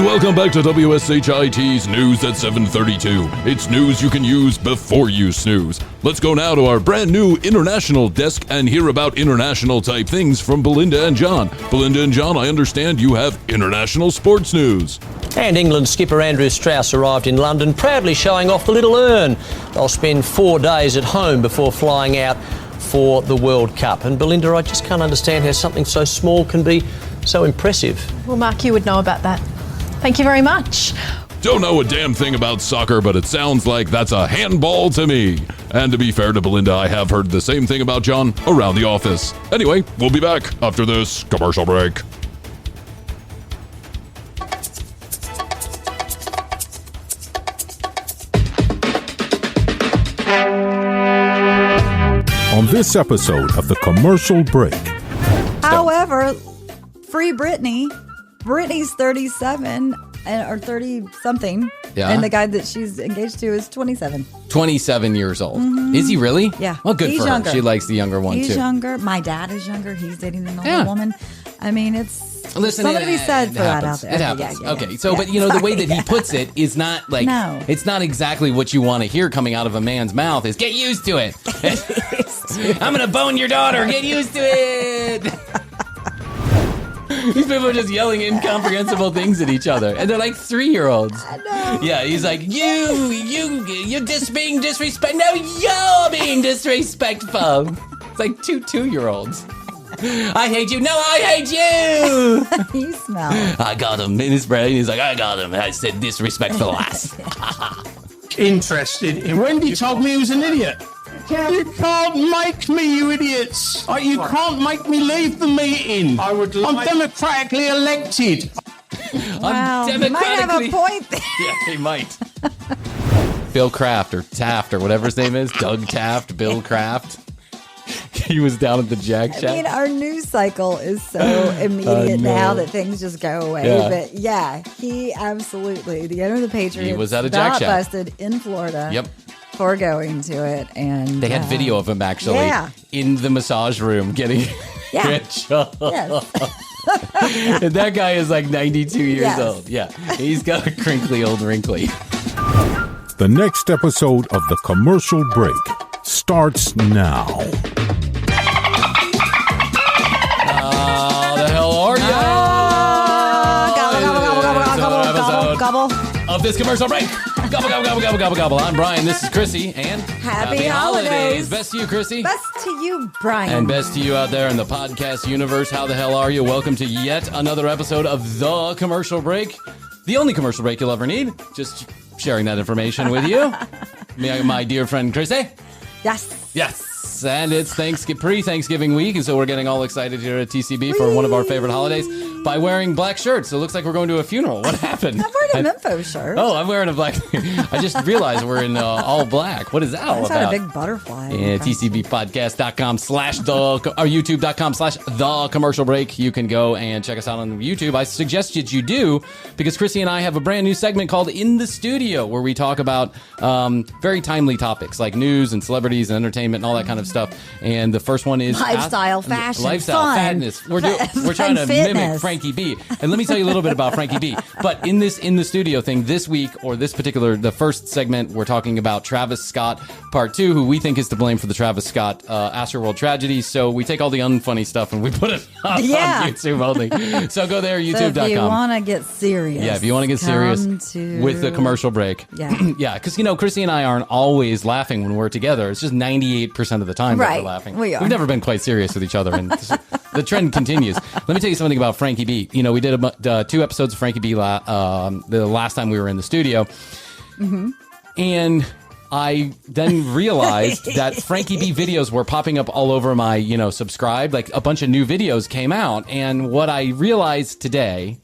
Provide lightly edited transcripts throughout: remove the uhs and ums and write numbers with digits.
welcome back to WSHIT's News at 7:32. It's news you can use before you snooze. Let's go now to our brand new international desk and hear about international type things from Belinda and John. Belinda and John, I understand you have international sports news. And England skipper Andrew Strauss arrived in London, proudly showing off the little urn. They'll spend 4 days at home before flying out for the World Cup. And Belinda, I just can't understand how something so small can be so impressive. Well, Mark, you would know about that. Thank you very much. Don't know a damn thing about soccer, but it sounds like that's a handball to me. And to be fair to Belinda, I have heard the same thing about John around the office. Anyway, we'll be back after this commercial break. On this episode of The Commercial Break. However, free Britney. Britney's 37 or 30-something. Yeah. And the guy that she's engaged to is 27. 27 years old. Mm-hmm. Is he really? Yeah. Well, good He's for younger. her. She likes the younger one, He's too. younger. My dad is younger. He's dating an older woman. I mean, it's... Listen, something to be said for that out there. It happens. Yeah. Okay, so, but, you know, the way that he puts it is not like... No. It's not exactly what you want to hear coming out of a man's mouth is, get used to it. I'm going to bone your daughter. Get used to it. These people are just yelling incomprehensible things at each other. And they're like 3-year-olds. I know. Yeah, he's like, you're just being disrespectful. No, you're being disrespectful. It's like two-year-olds. I hate you. No, I hate you. You smell. I got him in his brain. He's like, I got him. I said disrespectful ass. Interested in Wendy told me he was an idiot. You can't make me, you idiots. You can't make me leave the meeting. I'm democratically elected. Wow, he might have a point there. Yeah, he might. Bill Kraft or Taft or whatever his name is. Doug Taft, Bill Kraft. He was down at the Jack Shack. I mean, our news cycle is so immediate now that things just go away. Yeah. But yeah, he absolutely, the owner of the Patriots, He was at a Jack Shack. busted in Florida. Yep. For going to it, and They had video of him actually in the massage room getting rich. Yes. And that guy is like 92 years Yes. old. Yeah, he's got a crinkly old wrinkly. The next episode of The Commercial Break starts now. How the hell are you? Gobble. Of this commercial break. Gobble, gobble, gobble, gobble, gobble, gobble. I'm Bryan. This is Krissy. And Happy holidays. Best to you, Krissy. Best to you, Bryan. And best to you out there in the podcast universe. How the hell are you? Welcome to yet another episode of The Commercial Break. The only commercial break you'll ever need. Just sharing that information with you. My dear friend Krissy. Yes. Yes. And it's pre-Thanksgiving week, and so we're getting all excited here at TCB for one of our favorite holidays by wearing black shirts. So it looks like we're going to a funeral. What happened? I'm wearing a Memphis shirt. Oh, I'm wearing a black. I just realized we're in all black. What is that all I about? got a big butterfly. Yeah, tcbpodcast.com/the commercial break. You can go and check us out on YouTube. I suggested you do because Krissy and I have a brand new segment called In the Studio where we talk about very timely topics like news and celebrities and entertainment and all that kind of stuff. And the first one is lifestyle, fashion, lifestyle, fun. fatness. We're trying to mimic Frankie B. And let me tell you a little bit about Frankie B. But in the studio thing this week, or the first segment, we're talking about Travis Scott Part 2, who we think is to blame for the Travis Scott Astroworld tragedy. So we take all the unfunny stuff and we put it up on YouTube only. So go there, youtube.com. So if you want to get serious. Yeah, if you want to get serious with the commercial break. Yeah. Yeah, because, Krissy and I aren't always laughing when we're together. It's just 98% of the time that we're laughing. We are. We've never been quite serious with each other, and the trend continues. Let me tell you something about Frankie B. We did 2 episodes of Frankie B the last time we were in the studio. Mm-hmm. And I then realized that Frankie B videos were popping up all over my, subscribe. Like a bunch of new videos came out. And what I realized today,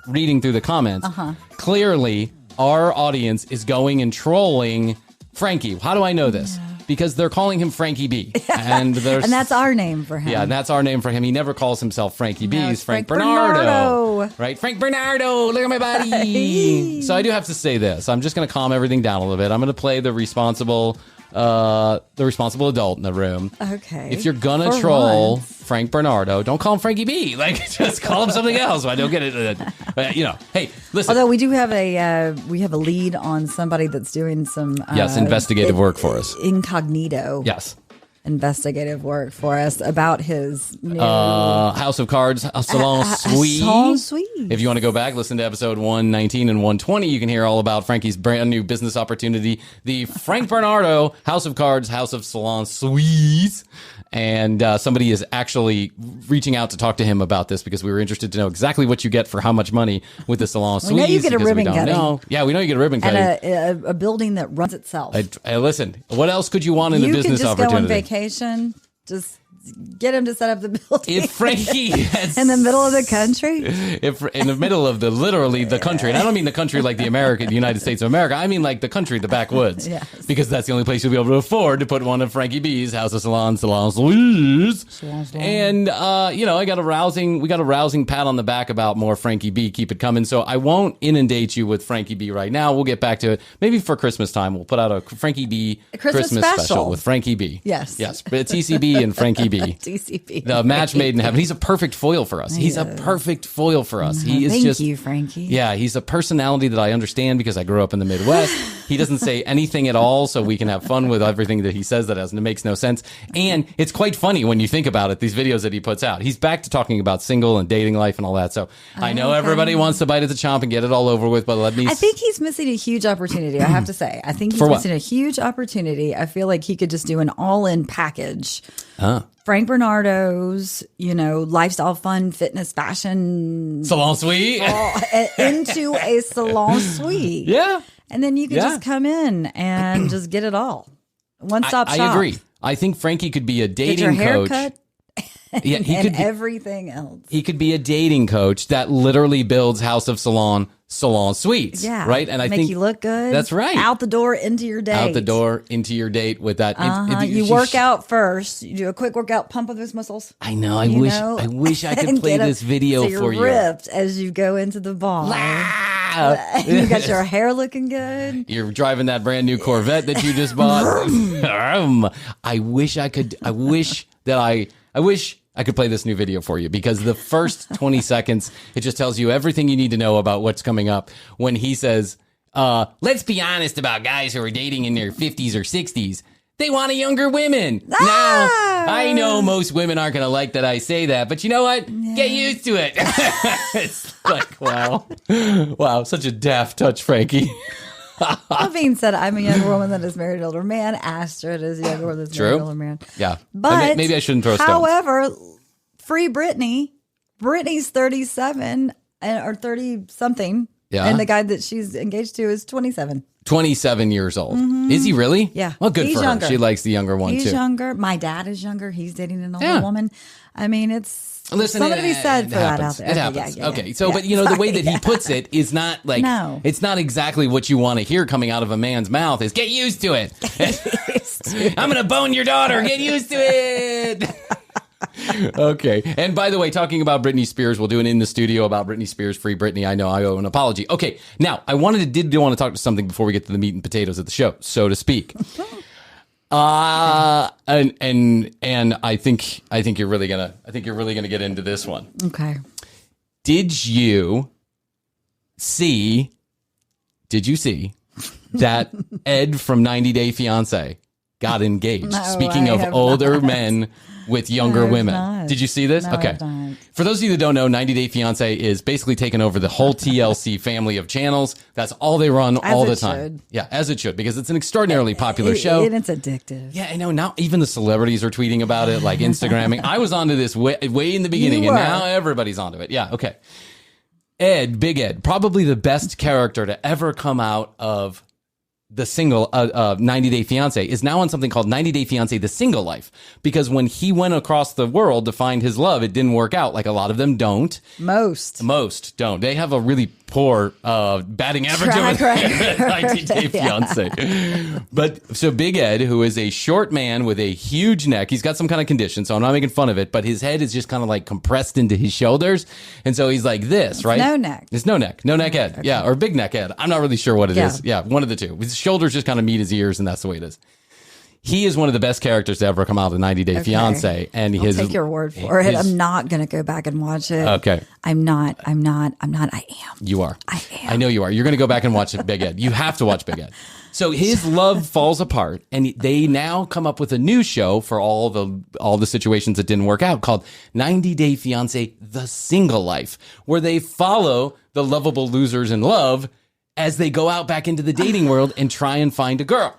reading through the comments, clearly our audience is going and trolling Frankie. How do I know this? Because they're calling him Frankie B. And that's our name for him. Yeah, and that's our name for him. He never calls himself Frankie B. He's Frank Bernardo. Right? Frank Bernardo. Look at my body. So I do have to say this. I'm just going to calm everything down a little bit. I'm going to play the responsible the responsible adult in the room. Okay. If you're gonna For troll once. Frank Bernardo, don't call him Frankie B. Like, just call him something else. I don't get it. Hey, listen. Although we do have a lead on somebody that's doing some investigative work for us. Incognito. Yes. Investigative work for us about his new House of Cards, Salon Suite. Salon Suite. If you want to go back, listen to episode 119 and 120. You can hear all about Frankie's brand new business opportunity, the Frank Bernardo House of Cards, House of Salon Suites. And somebody is actually reaching out to talk to him about this because we were interested to know exactly what you get for how much money with the Salon Suites. We know you get a ribbon cutting. Yeah, we know you get a ribbon cutting. And a building that runs itself. Listen, what else could you want in a business opportunity? You could just go on vacation, just get him to set up the building. If Frankie has, in the middle of the country? If in the middle of literally the country, and I don't mean the country like the United States of America, I mean like the country, the backwoods. Yes. Because that's the only place you'll be able to afford to put one of Frankie B's House of Salon Suites. And, we got a rousing pat on the back about more Frankie B. Keep it coming. So I won't inundate you with Frankie B right now. We'll get back to it. Maybe for Christmas time, we'll put out a Frankie B Christmas special with Frankie B. Yes. Yes. But it's TCB and Frankie B. TCB. The match made in heaven. He's a perfect foil for us. He's a perfect foil for us. He is Thank you, Frankie. Yeah, he's a personality that I understand because I grew up in the Midwest. He doesn't say anything at all, so we can have fun with everything that he says that makes no sense. And it's quite funny when you think about it, these videos that he puts out. He's back to talking about single and dating life and all that. So I know everybody wants to bite at the chomp and get it all over with, but let me... I think he's missing a huge opportunity, I have to say. I think he's missing a huge opportunity. I feel like he could just do an all-in package. Frank Bernardo's, lifestyle, fun, fitness, fashion. Salon Suite. Into a salon suite. Yeah. And then you could just come in and just get it all. One-stop shop. I agree. I think Frankie could be a dating get your hair coach. Cut. Yeah, everything else. He could be a dating coach that literally builds House of Salon Suites. Yeah. Right? And I think you look good. That's right. Out the door, into your date. Out the door, into your date with that. You work out first. You do a quick workout, pump up those muscles. I know. I wish I could play this video so you're for you. ripped as you go into the bar. You got your hair looking good. You're driving that brand new Corvette that you just bought. I wish I could play this new video for you because the first 20 seconds, it just tells you everything you need to know about what's coming up when he says, let's be honest about guys who are dating in their 50s or 60s. They want a younger women. Now, I know most women aren't going to like that I say that, but you know what? Yeah. Get used to it. It's like, wow. Wow, such a daft touch, Frankie. That being said, I'm a younger woman that is married to an older man. Astrid is a younger woman that's married to an older man. Yeah. But maybe I shouldn't throw stones. However, free Britney. Britney's 37 or 30-something. Yeah. And the guy that she's engaged to is 27. 27 years old. Mm-hmm. Is he really? Yeah. Well, good He's for younger. her. She likes the younger one, He's too. He's younger. My dad is younger. He's dating an older woman. I mean, it's something to be said for that out there. It happens. Okay. So, but the way that he puts it is not like, it's not exactly what you want to hear coming out of a man's mouth is get used to it. I'm going to bone your daughter. Get used to it. Okay. And by the way, talking about Britney Spears, we'll do an in the studio about Britney Spears, Free Britney. I know I owe an apology. Okay. Now, I did want to talk to something before we get to the meat and potatoes of the show, so to speak. And I think you're really gonna get into this one. Okay. Did you see that Ed from 90 Day Fiancé got engaged? No, Speaking of older men with younger women. Not. Did you see this? No, okay. For those of you that don't know, 90 Day Fiancé is basically taking over the whole TLC family of channels. That's all they run all the time. Should. Yeah, as it should, because it's an extraordinarily popular show. And it's addictive. Yeah, I know. Now even the celebrities are tweeting about it, like Instagramming. I was onto this way in the beginning, and now everybody's onto it. Yeah, okay. Big Ed, probably the best character to ever come out of the single 90 Day Fiancé, is now on something called 90 Day Fiancé The Single Life, because when he went across the world to find his love, it didn't work out. Like a lot of them don't. Most don't. They have a really poor batting average over 90 Day Fiancé. But so Big Ed, who is a short man with a huge neck, he's got some kind of condition, so I'm not making fun of it, but his head is just kind of like compressed into his shoulders, and so he's like this, right? No neck. It's no neck Ed. Okay. Yeah, or big neck Ed. I'm not really sure what it is. Yeah, one of the two. His shoulders just kind of meet his ears, and that's the way it is. He is one of the best characters to ever come out of 90 Day Fiancé. And I'll take your word for it. I'm not going to go back and watch it. Okay. I'm not. I am. You are. I am. I know you are. You're going to go back and watch Big Ed. You have to watch Big Ed. So his love falls apart, and they now come up with a new show for all the situations that didn't work out called 90 Day Fiancé: The Single Life, where they follow the lovable losers in love as they go out back into the dating world and try and find a girl.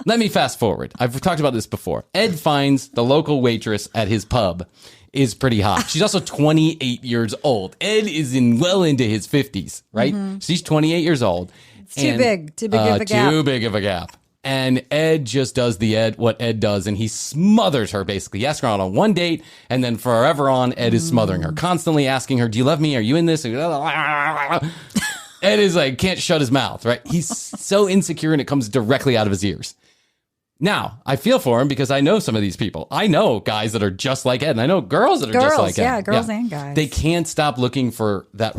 Let me fast forward. I've talked about this before. Ed finds the local waitress at his pub is pretty hot. She's also 28 years old. Ed is well into his 50s, right? She's 28 years old. It's too big of a gap. Too big of a gap. And Ed just does what Ed does, and he smothers her, basically. He asks her out on one date, and then forever on, Ed is smothering her, constantly asking her, do you love me? Are you in this? Ed is like, can't shut his mouth, right? He's so insecure, and it comes directly out of his ears. Now, I feel for him because I know some of these people. I know guys that are just like Ed, and I know girls that are just like Ed. Yeah, girls and guys. They can't stop looking for that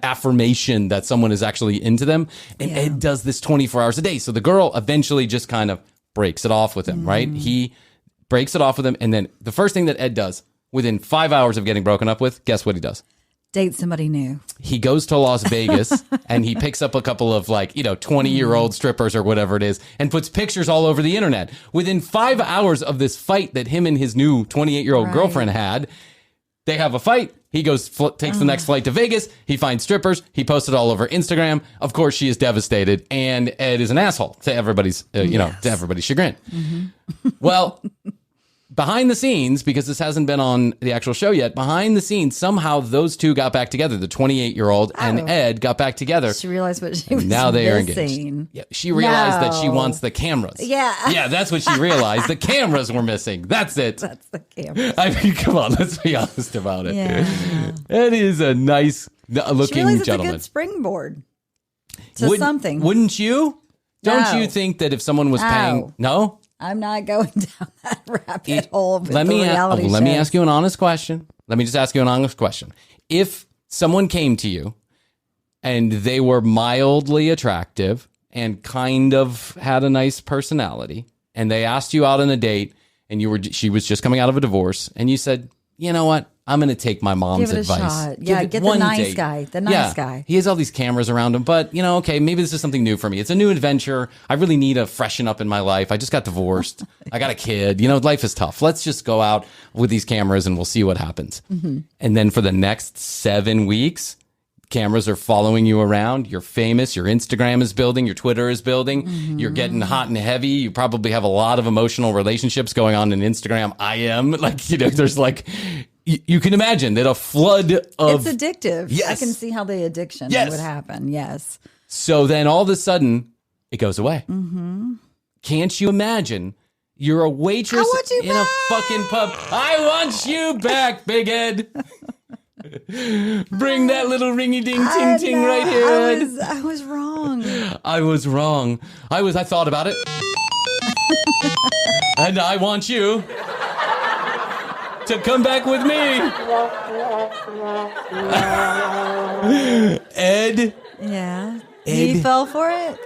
affirmation that someone is actually into them. And Ed does this 24 hours a day. So the girl eventually just kind of breaks it off with him, right? He breaks it off with him. And then the first thing that Ed does within 5 hours of getting broken up with, guess what he does? Date somebody new. He goes to Las Vegas and he picks up a couple of 20-year-old strippers or whatever it is and puts pictures all over the internet. Within 5 hours of this fight that him and his new 28-year-old girlfriend had, they have a fight. He goes, takes the next flight to Vegas. He finds strippers. He posts it all over Instagram. Of course, she is devastated. And Ed is an asshole to everybody's, to everybody's chagrin. Well, behind the scenes, because this hasn't been on the actual show yet, behind the scenes, somehow those two got back together. The 28-year-old and Ed got back together. She realized what she was now they are missing. engaged. Yeah, she realized that she wants the cameras. Yeah, that's what she realized. The cameras were missing. That's it. That's the camera. I mean, come on, let's be honest about it. Yeah. Ed is a nice looking She realized gentleman. it's a good springboard to something. Wouldn't you? Don't No. you think that if someone was paying... No? I'm not going down that rabbit hole with Let me reality ask you an honest question. Let me just ask you an honest question. If someone came to you and they were mildly attractive and kind of had a nice personality, and they asked you out on a date, and she was just coming out of a divorce, and you said, you know what? I'm going to take my mom's Give it advice. a shot. Yeah, get the one nice date. guy. The nice guy. He has all these cameras around him, but okay, maybe this is something new for me. It's a new adventure. I really need a freshen up in my life. I just got divorced. I got a kid. Life is tough. Let's just go out with these cameras and we'll see what happens. And then for the next 7 weeks, cameras are following you around. You're famous. Your Instagram is building. Your Twitter is building. You're getting hot and heavy. You probably have a lot of emotional relationships going on in Instagram. I am there's you can imagine that a flood of... It's addictive. Yes. I can see how the addiction would happen. Yes. So then all of a sudden, it goes away. Can't you imagine? You're a waitress in a fucking pub. I want you back, Big Ed. Bring that little ringy ding ting ting right here, Ed. I was wrong. I was wrong. I thought about it. And I want you to come back with me. Ed. Yeah. Ed. He fell for it?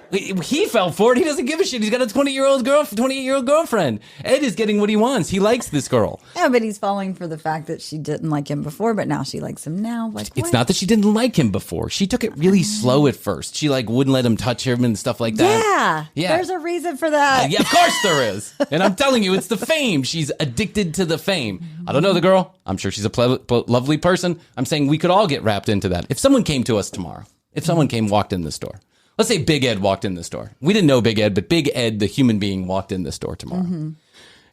He fell for it. He doesn't give a shit. He's got a 28-year-old girlfriend. Ed is getting what he wants. He likes this girl. Yeah, but he's falling for the fact that she didn't like him before, but now she likes him now. It's not that she didn't like him before. She took it really slow at first. She wouldn't let him touch him and stuff like that. Yeah. There's a reason for that. Yeah, of course there is. And I'm telling you, it's the fame. She's addicted to the fame. I don't know the girl. I'm sure she's a lovely person. I'm saying we could all get wrapped into that. If someone came to us tomorrow, walked in this door. Let's say Big Ed walked in this door. We didn't know Big Ed, but Big Ed, the human being, walked in this door tomorrow.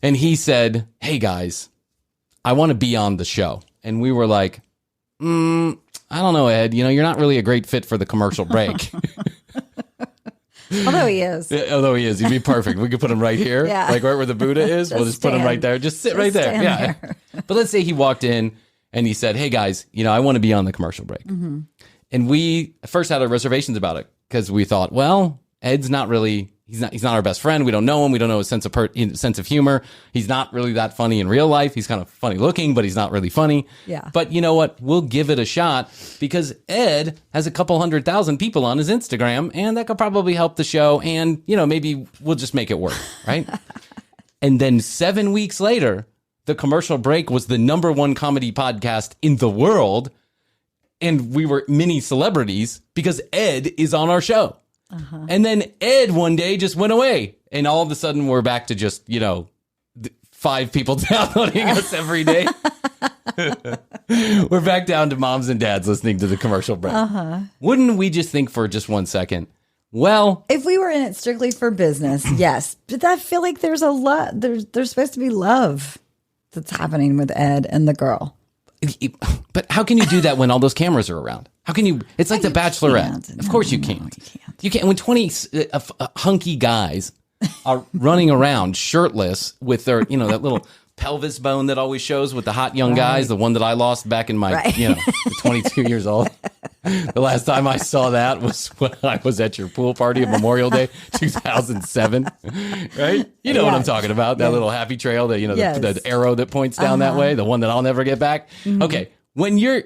And he said, hey, guys, I want to be on the show. And we were like, I don't know, Ed. You're not really a great fit for the commercial break. Although he is. He'd be perfect. We could put him right here, right where the Buddha is. We'll just put him right there. Just sit right there. Yeah. But let's say he walked in and he said, hey, guys, I want to be on the commercial break. And we first had our reservations about it because we thought, well, Ed's not really He's not our best friend. We don't know him. We don't know his sense of humor. He's not really that funny in real life. He's kind of funny looking, but he's not really funny. Yeah. But you know what? We'll give it a shot because Ed has a couple 100,000 people on his Instagram, and that could probably help the show. And, maybe we'll just make it work, right? And then 7 weeks later, The Commercial Break was the #1 comedy podcast in the world. And we were mini celebrities because Ed is on our show. And then Ed one day just went away. And all of a sudden we're back to just, 5 people downloading us every day. We're back down to moms and dads listening to The Commercial Break. Wouldn't we just think for just 1 second, well, if we were in it strictly for business, yes. But I feel like there's a lot, there's supposed to be love that's happening with Ed and the girl. But how can you do that when all those cameras are around? How can you? It's like The Bachelorette. Of course you can't. You can't. When 20 hunky guys are running around shirtless with their, that little pelvis bone that always shows with the hot young guys, the one that I lost back in my, 22 years old. The last time I saw that was when I was at your pool party at Memorial Day, 2007, right? You know what I'm talking about, that little happy trail, that the arrow that points down that way, the one that I'll never get back. Okay, when you're,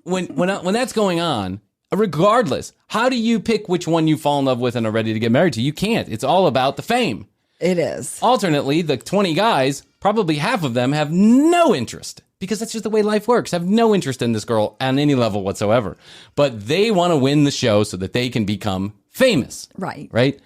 when that's going on, regardless, how do you pick which one you fall in love with and are ready to get married to? You can't. It's all about the fame. It is. Alternately, the 20 guys, probably half of them have no interest. Because that's just the way life works. Have no interest in this girl on any level whatsoever. But they want to win the show so that they can become famous. Right. Right?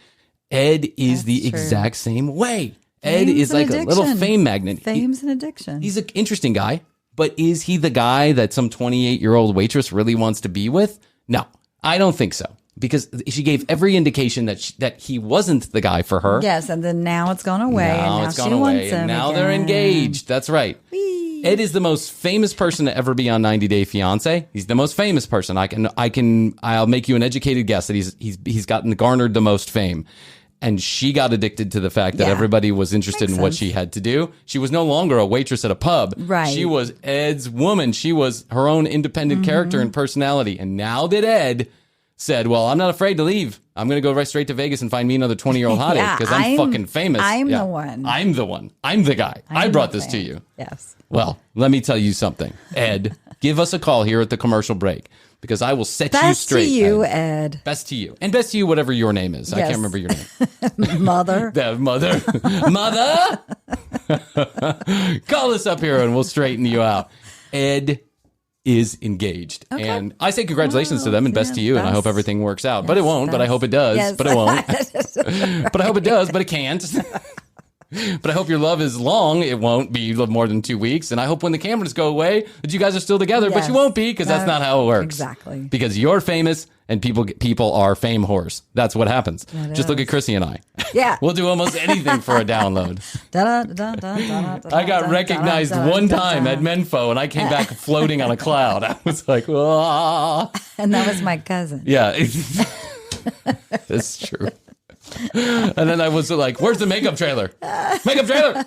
Ed is the exact same way. Ed is like a little fame magnet. Fame's an addiction. He's an interesting guy. But is he the guy that some 28-year-old waitress really wants to be with? No, I don't think so. Because she gave every indication that he wasn't the guy for her. Yes, and then now it's gone away. Now it's gone away. And now they're engaged. That's right. Whee. Ed is the most famous person to ever be on 90 Day Fiancé. He's the most famous person. I'll make you an educated guess that he's garnered the most fame. And she got addicted to the fact that everybody was interested in what she had to do. She was no longer a waitress at a pub. Right. She was Ed's woman. She was her own independent character and personality. And now that Ed said, well, I'm not afraid to leave. I'm going to go right straight to Vegas and find me another 20-year-old hottie because I'm fucking famous. I'm the one. I'm the one. I'm the guy. I brought this to you. Yes. Well, let me tell you something. Ed, give us a call here at the Commercial Break because I will set you straight. Best to you, Ed. Best to you. And best to you, whatever your name is. Yes. I can't remember your name. Mother. Mother. Mother. Call us up here and we'll straighten you out. Ed is engaged. Okay. And I say congratulations to them and best to you. And I hope everything works out. But it won't, but I hope it does. Yes. But it won't. But I hope it does, but it can't. But I hope your love is long. It won't be more than 2 weeks. And I hope when the cameras go away that you guys are still together, but you won't be because that's not how it works. Exactly. Because you're famous and people are fame whores. That's what happens. Just look at Krissy and I. Yeah. We'll do almost anything for a download. I got recognized one time at Menfo and I came back floating on a cloud. I was like, whoa. And that was my cousin. Yeah. That's true. And then I was like, where's the makeup trailer? Makeup trailer!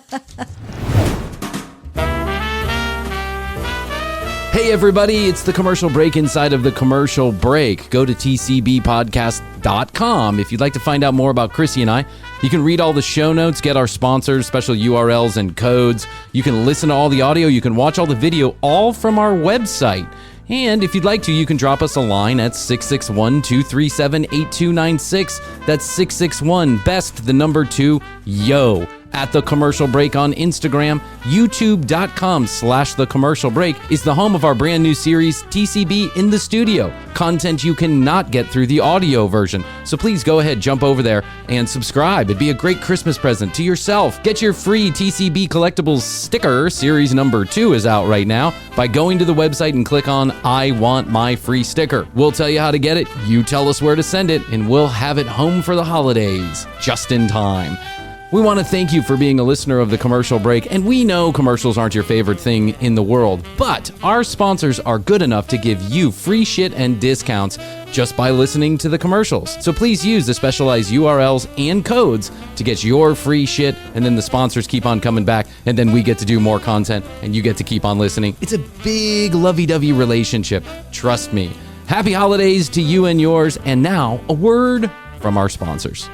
Hey everybody, it's the Commercial Break inside of the Commercial Break. Go to tcbpodcast.com if you'd like to find out more about Krissy and I. You can read all the show notes, get our sponsors, special URLs and codes. You can listen to all the audio, you can watch all the video, all from our website. And if you'd like to, you can drop us a line at 661-237-8296. That's 661-BEST2-YO. At The Commercial Break on Instagram, youtube.com/The Commercial Break is the home of our brand new series, TCB in the Studio. Content you cannot get through the audio version. So please go ahead, jump over there and subscribe. It'd be a great Christmas present to yourself. Get your free TCB Collectibles sticker. Series number 2 is out right now by going to the website and click on I Want My Free Sticker. We'll tell you how to get it. You tell us where to send it and we'll have it home for the holidays just in time. We want to thank you for being a listener of The Commercial Break, and we know commercials aren't your favorite thing in the world, but our sponsors are good enough to give you free shit and discounts just by listening to the commercials. So please use the specialized URLs and codes to get your free shit, and then the sponsors keep on coming back, and then we get to do more content, and you get to keep on listening. It's a big lovey-dovey relationship. Trust me. Happy holidays to you and yours, and now a word from our sponsors.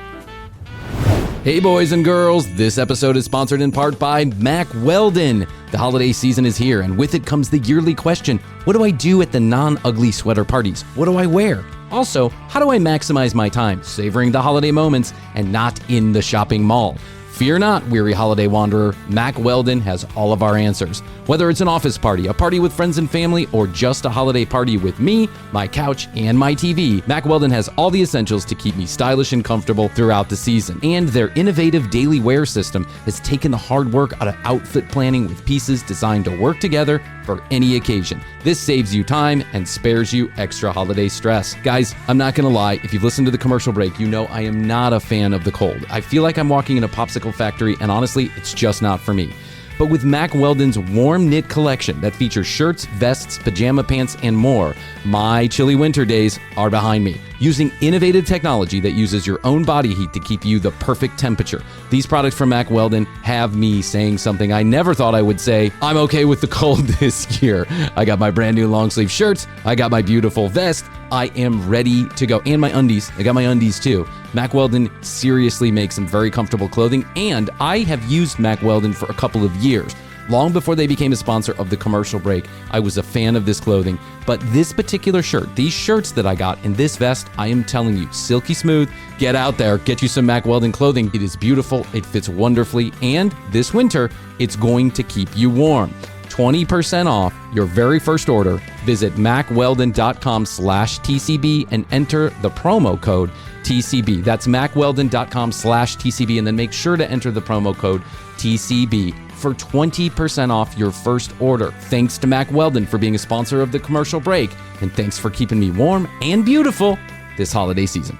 Hey boys and girls, this episode is sponsored in part by Mack Weldon. The holiday season is here, and with it comes the yearly question, what do I do at the non-ugly sweater parties? What do I wear? Also, how do I maximize my time savoring the holiday moments and not in the shopping mall? Fear not, weary holiday wanderer, Mack Weldon has all of our answers. Whether it's an office party, a party with friends and family, or just a holiday party with me, my couch, and my TV, Mack Weldon has all the essentials to keep me stylish and comfortable throughout the season. And their innovative daily wear system has taken the hard work out of outfit planning with pieces designed to work together for any occasion. This saves you time and spares you extra holiday stress. Guys, I'm not gonna lie, if you've listened to the commercial break, you know I am not a fan of the cold. I feel like I'm walking in a popsicle factory, and honestly, it's just not for me. But with Mack Weldon's warm knit collection that features shirts, vests, pajama pants, and more, my chilly winter days are behind me. Using innovative technology that uses your own body heat to keep you the perfect temperature. These products from Mack Weldon have me saying something I never thought I would say. I'm okay with the cold this year. I got my brand new long sleeve shirts. I got my beautiful vest. I am ready to go. And my undies. I got my undies too. Mack Weldon seriously makes some very comfortable clothing, and I have used Mack Weldon for a couple of years. Long before they became a sponsor of the commercial break, I was a fan of this clothing. But this particular shirt, these shirts that I got, and this vest, I am telling you, silky smooth. Get out there, get you some Mack Weldon clothing. It is beautiful, it fits wonderfully, and this winter, it's going to keep you warm. 20% off your very first order. Visit MackWeldon.com/TCB and enter the promo code TCB. That's MackWeldon.com/TCB, and then make sure to enter the promo code TCB for 20% off your first order. Thanks to Mack Weldon for being a sponsor of the commercial break, and thanks for keeping me warm and beautiful this holiday season.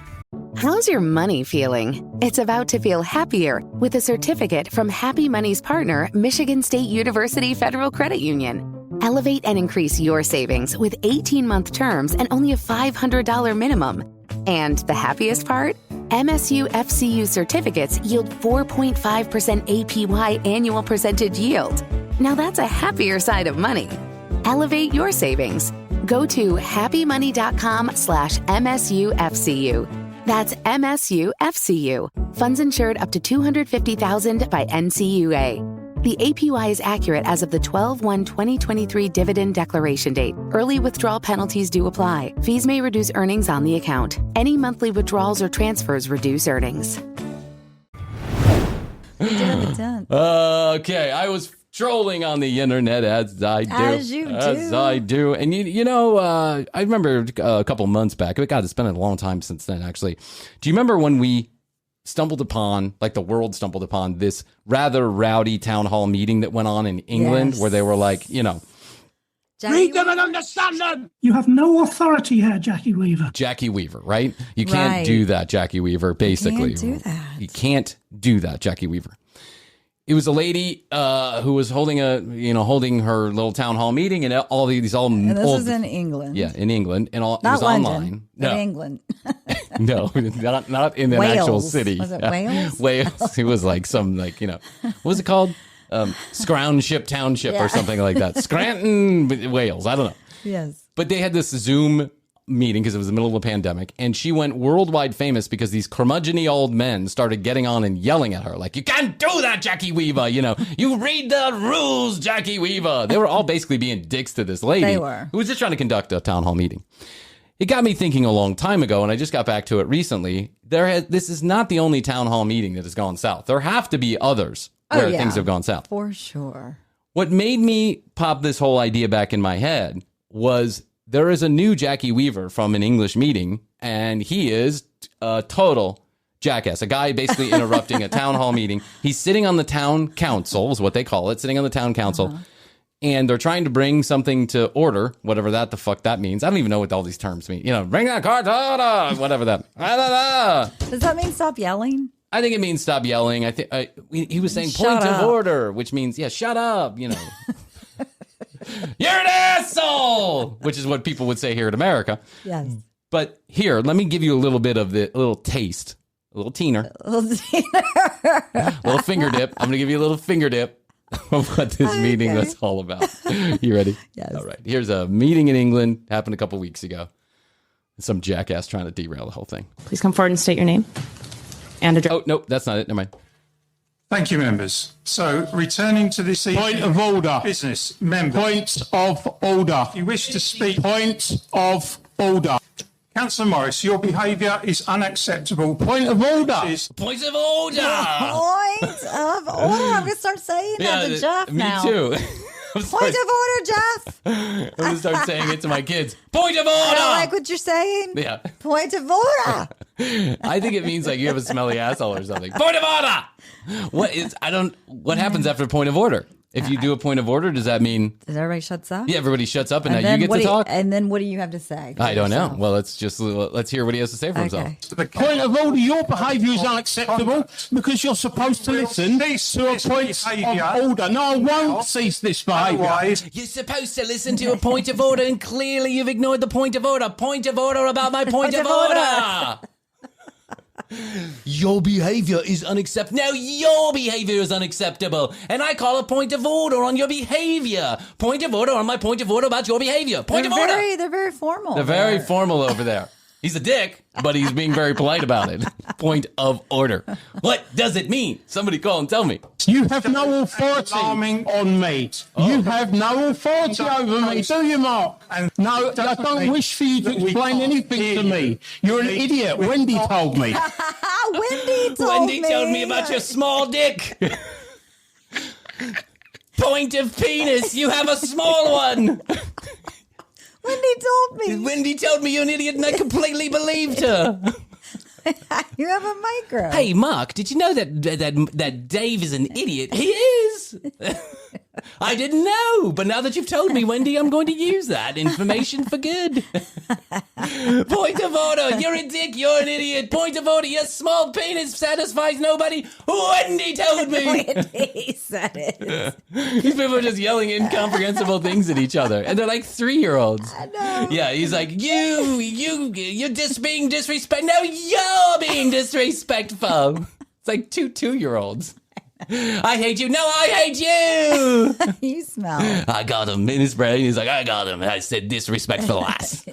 How's your money feeling? It's about to feel happier with a certificate from Happy Money's partner, Michigan State University Federal Credit Union. Elevate and increase your savings with 18-month terms and only a $500 minimum. And the happiest part? MSU FCU certificates yield 4.5% APY annual percentage yield. Now that's a happier side of money. Elevate your savings. Go to happymoney.com/MSUFCU. That's MSUFCU. Funds insured up to $250,000 by NCUA. The APY is accurate as of the 12/1/2023 dividend declaration date. Early withdrawal penalties do apply. Fees may reduce earnings on the account. Any monthly withdrawals or transfers reduce earnings. Okay, I was trolling on the internet as I do. As I do. And you know, I remember a couple months back. God, it's been a long time since then, actually. Do you remember when we stumbled upon, like the world stumbled upon, this rather rowdy town hall meeting that went on in England, where they were like, you know, read them and understand them. You have no authority here, Jackie Weaver. Jackie Weaver, right? You can't do that, Jackie Weaver, basically. You can't do that. You can't do that, Jackie Weaver. It was a lady who was holding her little town hall meeting, and all these And this is in England. Yeah, in England, and all Not it was London, online. in England. No, not in an actual city. Was it Wales? Wales. It was like some what was it called? Scrownship Township or something like that. Scranton, Wales. I don't know. Yes. But they had this Zoom meeting because it was the middle of the pandemic, and she went worldwide famous because these curmudgeon-y old men started getting on and yelling at her like, "You can't do that, Jackie Weaver, you read the rules, Jackie Weaver." They were all basically being dicks to this lady. They were. Who was just trying to conduct a town hall meeting. It got me thinking a long time ago, and I just got back to it recently. This is not the only town hall meeting that has gone south. There have to be others where things have gone south. For sure. What made me pop this whole idea back in my head was there is a new Jackie Weaver from an English meeting, and he is a total jackass. A guy basically interrupting a town hall meeting. He's sitting on the town council, is what they call it, sitting on the town council, and they're trying to bring something to order, whatever the fuck that means. I don't even know what all these terms mean. Bring that car to order, whatever that. Does that mean stop yelling? I think it means stop yelling. I think he was saying point of order, which means, shut up, You're an asshole, which is what people would say here in America. Yes. But here, let me give you a little bit of a little taste, a little teener, a little finger dip. I'm going to give you a little finger dip of what this meeting was all about. You ready? Yes. All right. Here's a meeting in England, happened a couple weeks ago. Some jackass trying to derail the whole thing. Please come forward and state your name. and address. Oh, nope, that's not it. Never mind. Thank you, members. So, returning to this Point of order. Business, members. Point of order. If you wish to speak, Point of order. Councillor Morris, your behaviour is unacceptable. Point of order. Point of order. Point of order. I'm going to start saying that to Jeff me now. too. Point of order, Jeff. I'm going to start saying it to my kids. Point of order. I don't like what you're saying. Yeah. Point of order. I think it means like you have a smelly asshole or something. Point of order. What happens after point of order? If you do a point of order, does that mean everybody shuts up? Yeah, everybody shuts up and now you get to talk? And then what do you have to say? I don't know. Well, let's hear what he has to say for himself. Point of order, your behaviour is unacceptable because you're supposed to listen to a point of order. No, I won't cease this behaviour. You're supposed to listen to a point of order and clearly you've ignored the point of order. Point of order about my point of order. Your behavior is unacceptable. Now your behavior is unacceptable. And I call a point of order on your behavior. Point of order on my point of order about your behavior. Point of order. They're very formal. They're very formal over there. He's a dick, but he's being very polite about it. Point of order. What does it mean? Somebody call and tell me. You have no authority on me. You have no authority over me, do you, Mark? No, I don't wish for you to explain anything to me. You're an idiot. Wendy told me. Wendy told me about your small dick. Point of penis. You have a small one. Wendy told me you're an idiot, and I completely believed her. You have a micro. Hey, Mark, did you know that Dave is an idiot? He is. I didn't know, but now that you've told me, Wendy, I'm going to use that information for good. Point of order. You're a dick. You're an idiot. Point of order. Your small penis satisfies nobody. Wendy told me. Wendy said it. These people are just yelling incomprehensible things at each other, and they're like 3-year-olds. I know. Yeah, he's like, you're just being disrespectful. No, you're being disrespectful. It's like 2-2-year-olds. I hate you. No, I hate you. You smell. I got him in his brain. He's like, I got him. I said disrespectful ass.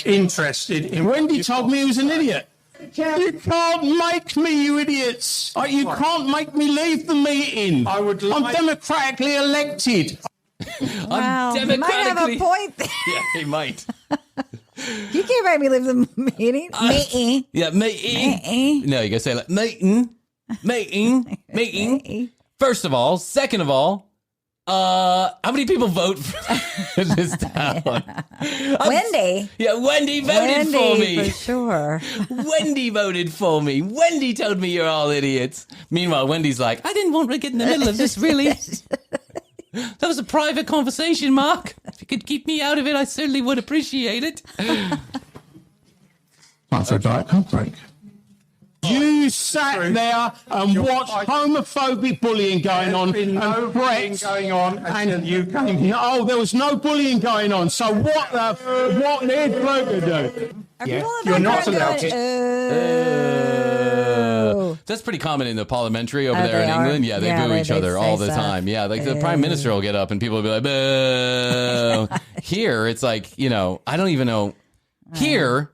interested in... Wendy told me he was an idiot. You can't make me, you idiots. You can't make me leave the meeting. I'm democratically elected. Wow, he might have a point there. Yeah, he might. You can't make me leave the meeting. Meeting. Yeah, meeting. No, you gotta say like meeting. First of all, second of all, how many people vote for this town? Wendy. Yeah, Wendy voted for me. For sure. Wendy voted for me. Wendy told me you're all idiots. Meanwhile, Wendy's like, I didn't want to get in the middle of this, really. That was a private conversation, Mark. If you could keep me out of it, I certainly would appreciate it. Time for a Diet Coke break. You sat there and watched homophobic bullying going on, and Brett going on until you came here. Oh, there was no bullying going on. So what did Burger do? Yeah, you're not allowed to. That's pretty common in the parliamentary over there they in are. England. Yeah, they boo each other all the stuff. time. Yeah, like the prime minister will get up and people will be like, boo. Here, it's like, I don't even know. Here,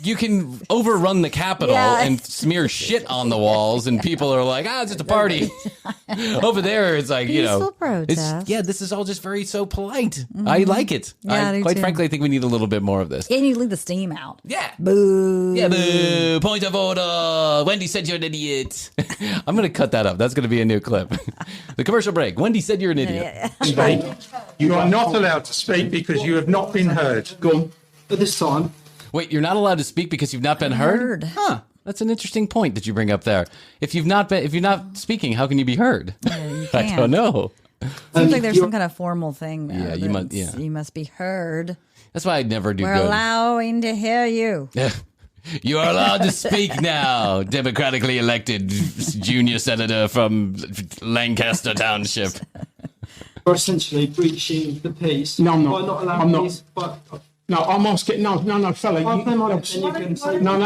you can overrun the Capitol and smear shit on the walls, and people are like, it's just a party. Over there, it's like, Peaceful protest. this is all just so polite. I like it. Yeah, Quite frankly, I think we need a little bit more of this. And you leave the steam out. Yeah. Boo. Yeah, boo. Point of order. Wendy said you're an idiot. I'm going to cut that up. That's going to be a new clip. The commercial break. Wendy said you're an idiot. You are not allowed to speak because you have not been heard. Go on. At this time. Wait, you're not allowed to speak because you've not been heard? Huh. That's an interesting point that you bring up there. If you're not speaking, how can you be heard? You I don't know. Seems like there's some kind of formal thing there. Yeah, you must. Yeah, you must be heard. That's why I'd never do We're good. allowing to hear you. Yeah. You are allowed to speak now, democratically elected junior senator from Lancaster Township. You're essentially breaching the peace. No, I'm not. By not allowing I'm not. these, but No, I'm asking. No, fella. I'll play my then you can say No,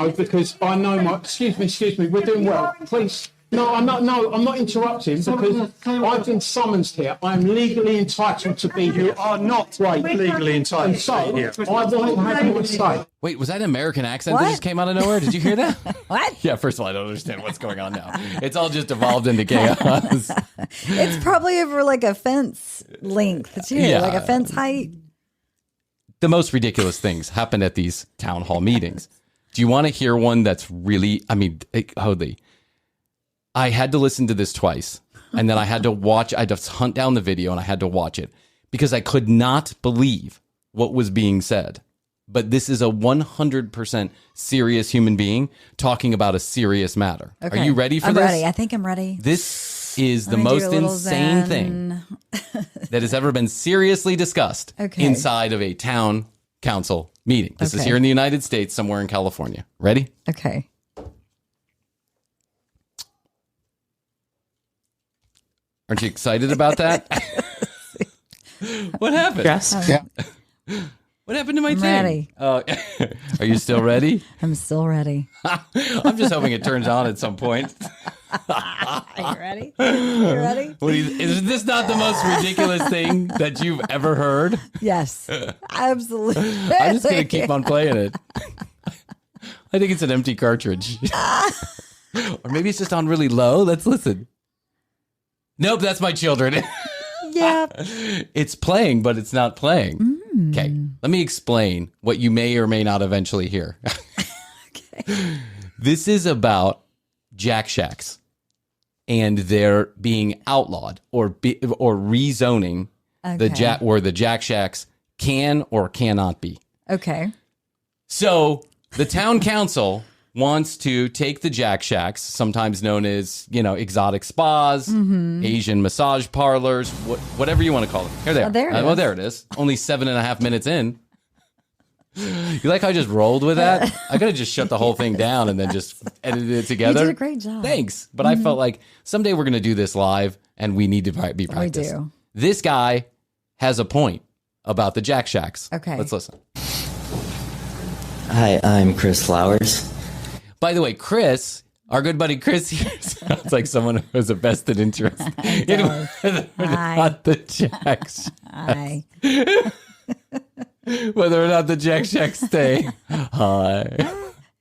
because I know my. Excuse me. We're doing well. Please. No, I'm not interrupting because I've been summoned here. I'm legally entitled to be here. You are not legally entitled to be here. I want to have my say. Wait, was that an American accent that just came out of nowhere? Did you hear that? What? Yeah, first of all, I don't understand what's going on now. It's all just evolved into chaos. It's probably over like a fence length, too, Yeah. like a fence height. The most ridiculous things happen at these town hall meetings. Do you want to hear one that's really, Hoadley, I had to listen to this twice, and then I had to hunt down the video, and I had to watch it because I could not believe what was being said. But this is a 100% serious human being talking about a serious matter. Okay. Are you ready for I'm this? ready. I think I'm ready. This is the Let me do most a little insane zen. thing that has ever been seriously discussed inside of a town council meeting. This is here in the United States, somewhere in California. Ready? Okay. Aren't you excited about that? What happened? Yes. Yeah. What happened to my I'm thing? ready. Are you still ready? I'm still ready. I'm just hoping it turns on at some point. Are you ready? You ready? Is this not the most ridiculous thing that you've ever heard? Yes. Absolutely. I'm just going to keep on playing it. I think it's an empty cartridge. Or maybe it's just on really low. Let's listen. Nope, that's my children. Yeah. It's playing, but it's not playing. Okay, let me explain what you may or may not eventually hear. Okay. This is about Jack Shacks, and they're being outlawed or rezoning where the Jack Shacks can or cannot be. Okay. So the town council wants to take the Jack Shacks, sometimes known as, exotic spas, Asian massage parlors, whatever you want to call them. Here they are. There it is. Only 7.5 minutes in. You like how I just rolled with that? I could have just shut the whole thing down and then just edited it together. You did a great job. Thanks. But I felt like someday we're going to do this live and we need to be practiced. We do. This guy has a point about the Jack Shacks. Okay. Let's listen. Hi, I'm Chris Flowers. By the way, Chris, our good buddy Chris here, sounds like someone who has a vested interest in whether or not the Jack Shacks. Hi. Whether or not the Jack Shacks stay. Hi.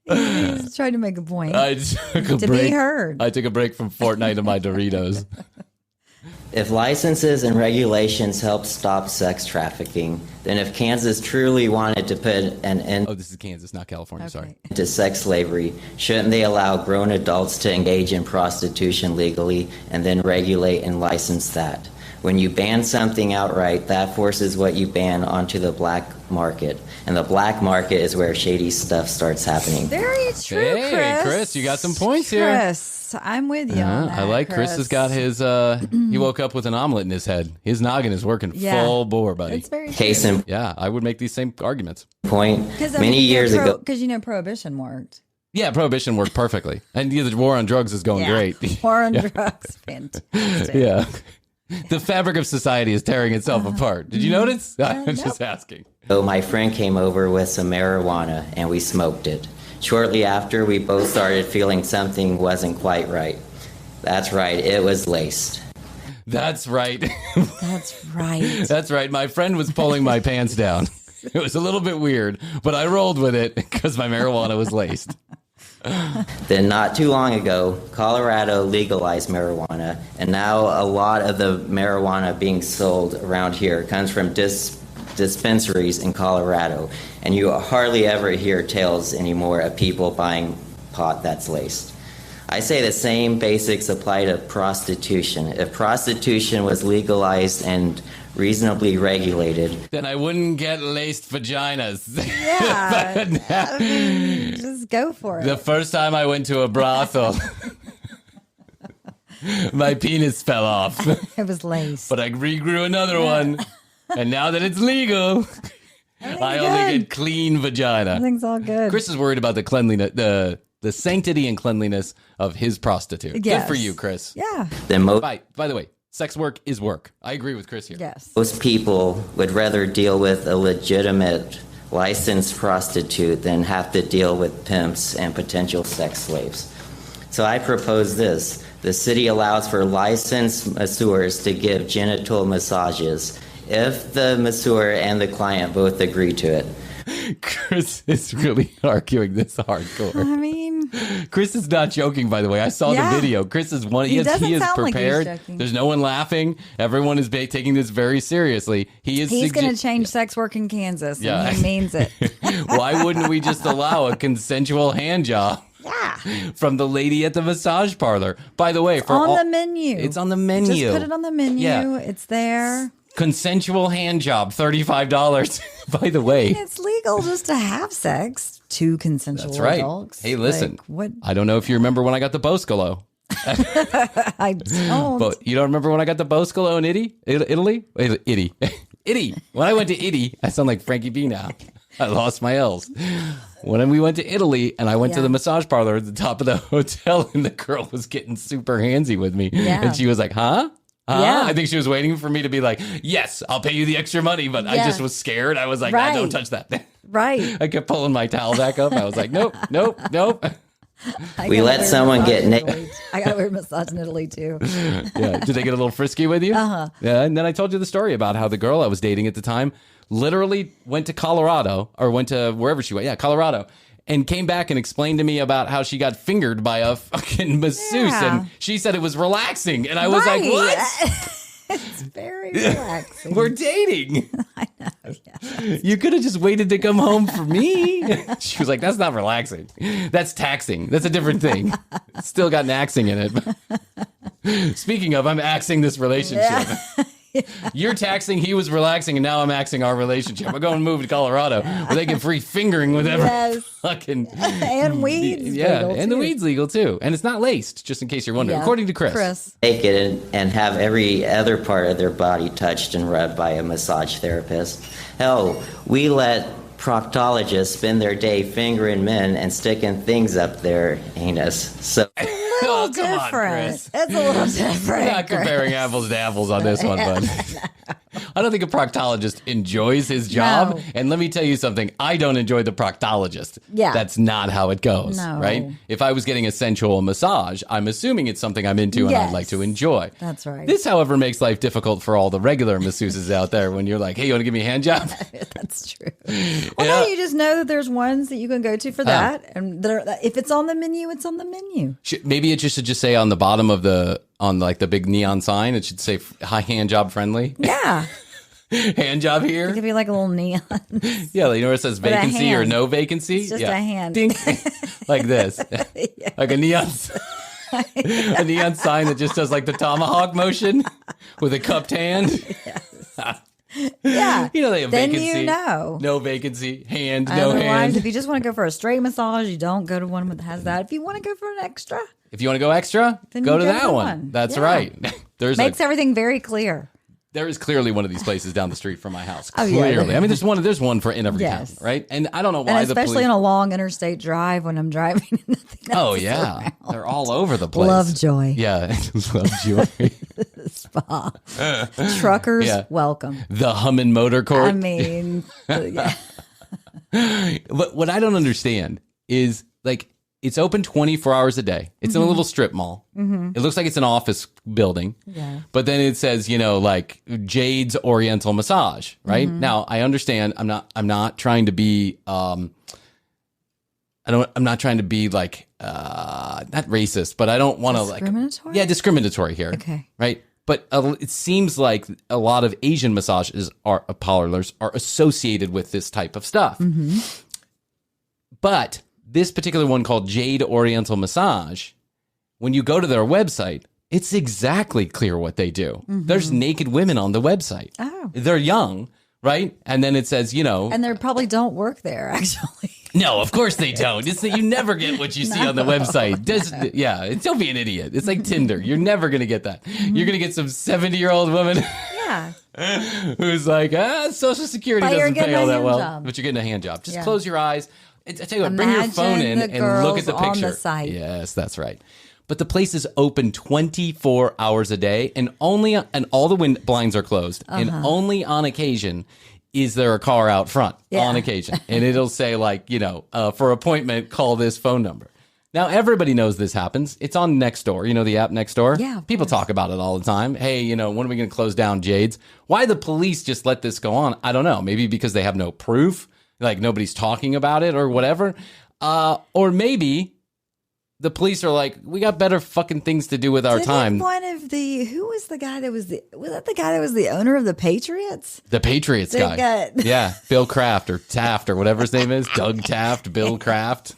He's trying to make a point. I took a to break. be heard. I took a break from Fortnite and my Doritos. If licenses and regulations help stop sex trafficking, then if Kansas truly wanted to put an end This is Kansas, not California. Sorry. to sex slavery, shouldn't they allow grown adults to engage in prostitution legally and then regulate and license that? When you ban something outright, that forces what you ban onto the black market. And the black market is where shady stuff starts happening. Very true, Hey, Chris, you got some points here. Chris, I'm with you on that, I like Chris has got his, he woke up with an omelet in his head. His noggin is working full bore, buddy. It's very Case true. in Yeah, I would make these same arguments. point, Because many years ago, because Prohibition worked. Yeah, Prohibition worked perfectly. And the war on drugs is going great. War on drugs, fantastic. Yeah. The fabric of society is tearing itself apart. Did you notice? I'm just asking. So my friend came over with some marijuana and we smoked it. Shortly after, we both started feeling something wasn't quite right. That's right, it was laced. That's right. That's right. That's right. My friend was pulling my pants down. It was a little bit weird, but I rolled with it because my marijuana was laced. Then not too long ago, Colorado legalized marijuana, and now a lot of the marijuana being sold around here comes from dispensaries in Colorado, and you hardly ever hear tales anymore of people buying pot that's laced. I say the same basics apply to prostitution. If prostitution was legalized and reasonably regulated, then I wouldn't get laced vaginas. Yeah. I mean, just go for it. The first time I went to a brothel, my penis fell off. It was laced. But I regrew another one. And now that it's legal, I only get clean vagina. Everything's all good. Chris is worried about the cleanliness, the sanctity and cleanliness of his prostitute. Yes. Good for you, Chris. Yeah. then By the way, sex work is work. I agree with Chris here. Yes. most people would rather deal with a legitimate licensed prostitute than have to deal with pimps and potential sex slaves. So I propose this. The city allows for licensed masseurs to give genital massages if the masseur and the client both agree to it. Chris is really arguing this hardcore. I mean, Chris is not joking, by the way. I saw the video. Chris is one. He is prepared. Like There's no one laughing. Everyone is taking this very seriously. He's going to change sex work in Kansas. Yeah. And he means it. Why wouldn't we just allow a consensual hand job? Yeah. From the lady at the massage parlor. By the way, the menu. It's on the menu. Just put it on the menu. Yeah. It's there. Consensual hand job, $35. By the way, it's legal just to have sex. Two consensual That's right. adults. Hey, listen. Like, what? I don't know if you remember when I got the Boscolo. I don't. But you don't remember when I got the Boscolo in Italy? Italy. When I went to Italy, I sound like Frankie B now. I lost my L's. When we went to Italy and I went to the massage parlor at the top of the hotel and the girl was getting super handsy with me. Yeah. And she was like, huh? I think she was waiting for me to be like, yes, I'll pay you the extra money. But I just was scared. I was like, right. don't touch that. Right. I kept pulling my towel back up. I was like, nope. We let someone get naked. I got a weird massage in Italy too. Yeah. Did they get a little frisky with you? Uh-huh. Yeah. And then I told you the story about how the girl I was dating at the time literally went to Colorado or went to wherever she went. Yeah, Colorado. And came back and explained to me about how she got fingered by a fucking masseuse. Yeah. And she said it was relaxing. And I was like, what? It's very relaxing. We're dating. I know. Yeah. You could have just waited to come home for me. She was like, that's not relaxing. That's taxing. That's a different thing. It's still got an axing in it. Speaking of, I'm axing this relationship. Yeah. You're taxing, he was relaxing, and now I'm axing our relationship. We're going to move to Colorado where they can free fingering with every fucking... And weeds. Yeah, legal and too. the weed's legal too. And it's not laced, just in case you're wondering, according to Chris. Take it and have every other part of their body touched and rubbed by a massage therapist. Hell, we let proctologists spend their day fingering men and sticking things up their anus. So... Oh, come on, Chris. It's a little different. We're not comparing apples to apples on this one, bud. I don't think a proctologist enjoys his job. No. And let me tell you something. I don't enjoy the proctologist. Yeah. That's not how it goes, No. right? If I was getting a sensual massage, I'm assuming it's something I'm into and I'd like to enjoy. That's right. This, however, makes life difficult for all the regular masseuses out there when you're like, hey, you want to give me a hand job? That's true. Well, no, you just know that there's ones that you can go to for that. And if it's on the menu, it's on the menu. Maybe it should just say on the bottom of the big neon sign, it should say high hand job friendly. Yeah. Hand job here. It could be like a little neon. Yeah, you know where it says vacancy or no vacancy? It's just a hand. Ding. Like this. Yeah. Like a neon sign that just does like the tomahawk motion with a cupped hand. Yes. Yeah. You know they have then vacancy. You know. No vacancy. Hand, no Otherwise, hand. if you just want to go for a straight massage, you don't go to one that has that. If you want to go for an extra. If you want to go extra, then go to you that one. That's right. Makes everything very clear. There is clearly one of these places down the street from my house. Oh, Clearly. yeah. I mean, there's one for in every town, right? And I don't know why and especially on a long interstate drive when I'm driving. Nothing else is around. They're all over the place. Lovejoy. Yeah, Lovejoy. Spa. Truckers, welcome. The Hummin' Motor Court. I mean, yeah. But what I don't understand is like it's open 24 hours a day. It's in a little strip mall. Mm-hmm. It looks like it's an office building. Yeah. But then it says, like Jade's Oriental Massage, right? Mm-hmm. Now, I understand I'm not trying to be I'm not trying to be like not racist, but I don't want to like discriminatory here. Okay. Right? But it seems like a lot of Asian massages parlors are associated with this type of stuff. Mm-hmm. But this particular one called Jade Oriental Massage, when you go to their website, it's exactly clear what they do. Mm-hmm. There's naked women on the website. Oh. They're young, right? And then it says, And they probably don't work there, actually. No, of course they don't. It's that you never get what you see on the website. Don't be an idiot. It's like Tinder. You're never going to get that. Mm-hmm. You're going to get some 70-year-old woman. Yeah. Who's like, Social Security doesn't pay all that well. Job. But you're getting a hand job. Just close your eyes. I tell you what, bring your phone in and look at the picture. On the site. Yes, that's right. But the place is open 24 hours a day, and all the blinds are closed, and only on occasion is there a car out front. On occasion, and it'll say like, for appointment, call this phone number. Now, everybody knows this happens. It's on Nextdoor. You know the app Nextdoor? Yeah. People talk about it all the time. Hey, when are we going to close down Jade's? Why the police just let this go on? I don't know. Maybe because they have no proof, like nobody's talking about it or whatever. Or maybe the police are like, we got better fucking things to do with our time. Who was the guy that was the owner of the Patriots? The Patriots guy. Yeah. Bill Kraft or Taft or whatever his name is. Doug Taft, Bill Kraft.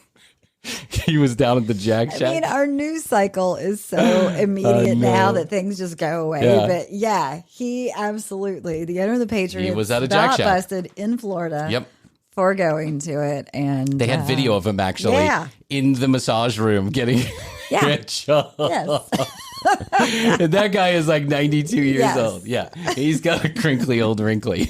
He was down at the Jack Shack. I mean, our news cycle is so immediate now that things just go away. Yeah. But yeah, he absolutely, the owner of the Patriots, He was at a Jack Shack. busted in Florida for going to it. And they had video of him actually in the massage room getting rich. Yes. And that guy is like 92 years old. Yeah. He's got a crinkly old wrinkly.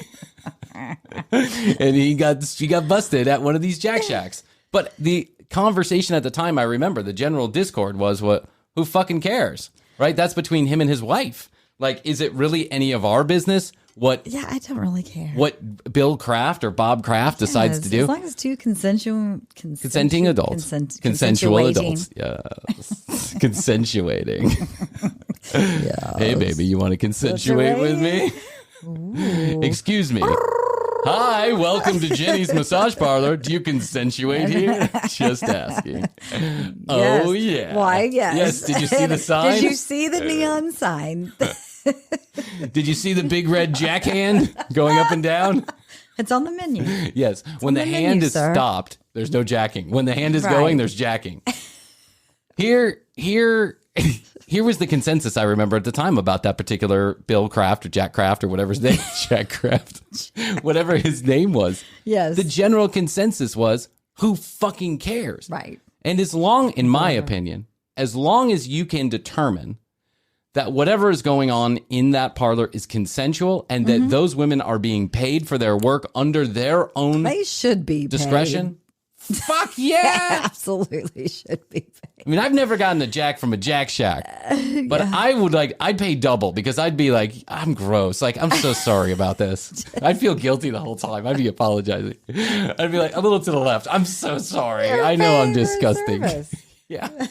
And he got busted at one of these Jack Shacks. But the conversation at the time, I remember the general discord was who fucking cares, right? That's between him and his wife. Like, is it really any of our business I don't really care what Bill Kraft or Bob Kraft decides to do? As long as two consenting adults, consensual adults, yes, consensuating. Hey baby, you want to consensuate with me? Ooh. Excuse me. Hi, welcome to Jenny's Massage Parlor. Do you consensuate here? Just asking. Yes. Oh, yeah. Why, yes. Yes, did you see the sign? Did you see the neon sign? Did you see the big red jack hand going up and down? It's on the menu. Yes. When the hand is stopped, there's no jacking. When the hand is going, there's jacking. Here was the consensus I remember at the time about that particular Bill Kraft or Jack Kraft or whatever his name, Jack Kraft, whatever his name was. Yes. The general consensus was, who fucking cares? Right. And in my opinion, as long as you can determine that whatever is going on in that parlor is consensual and that those women are being paid for their work under their own they should be discretion. Fuck yeah. Absolutely should be paid. I mean, I've never gotten a jack from a Jack Shack, but I'd pay double because I'd be like, I'm gross. Like, I'm so sorry about this. I'd feel guilty the whole time. I'd be apologizing. I'd be like, a little to the left. I'm so sorry. I know I'm disgusting. Yeah.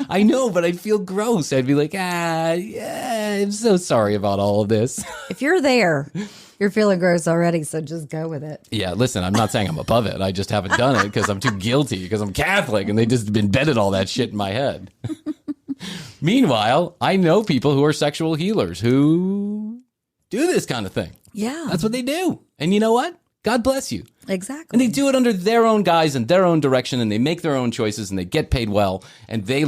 I know, but I'd feel gross. I'd be like, I'm so sorry about all of this. If you're there, you're feeling gross already, so just go with it. Yeah, listen, I'm not saying I'm above it. I just haven't done it because I'm too guilty because I'm Catholic and they just embedded all that shit in my head. Meanwhile, I know people who are sexual healers who do this kind of thing. Yeah. That's what they do. And you know what? God bless you. Exactly. And they do it under their own guise and their own direction, and they make their own choices, and they get paid well, and they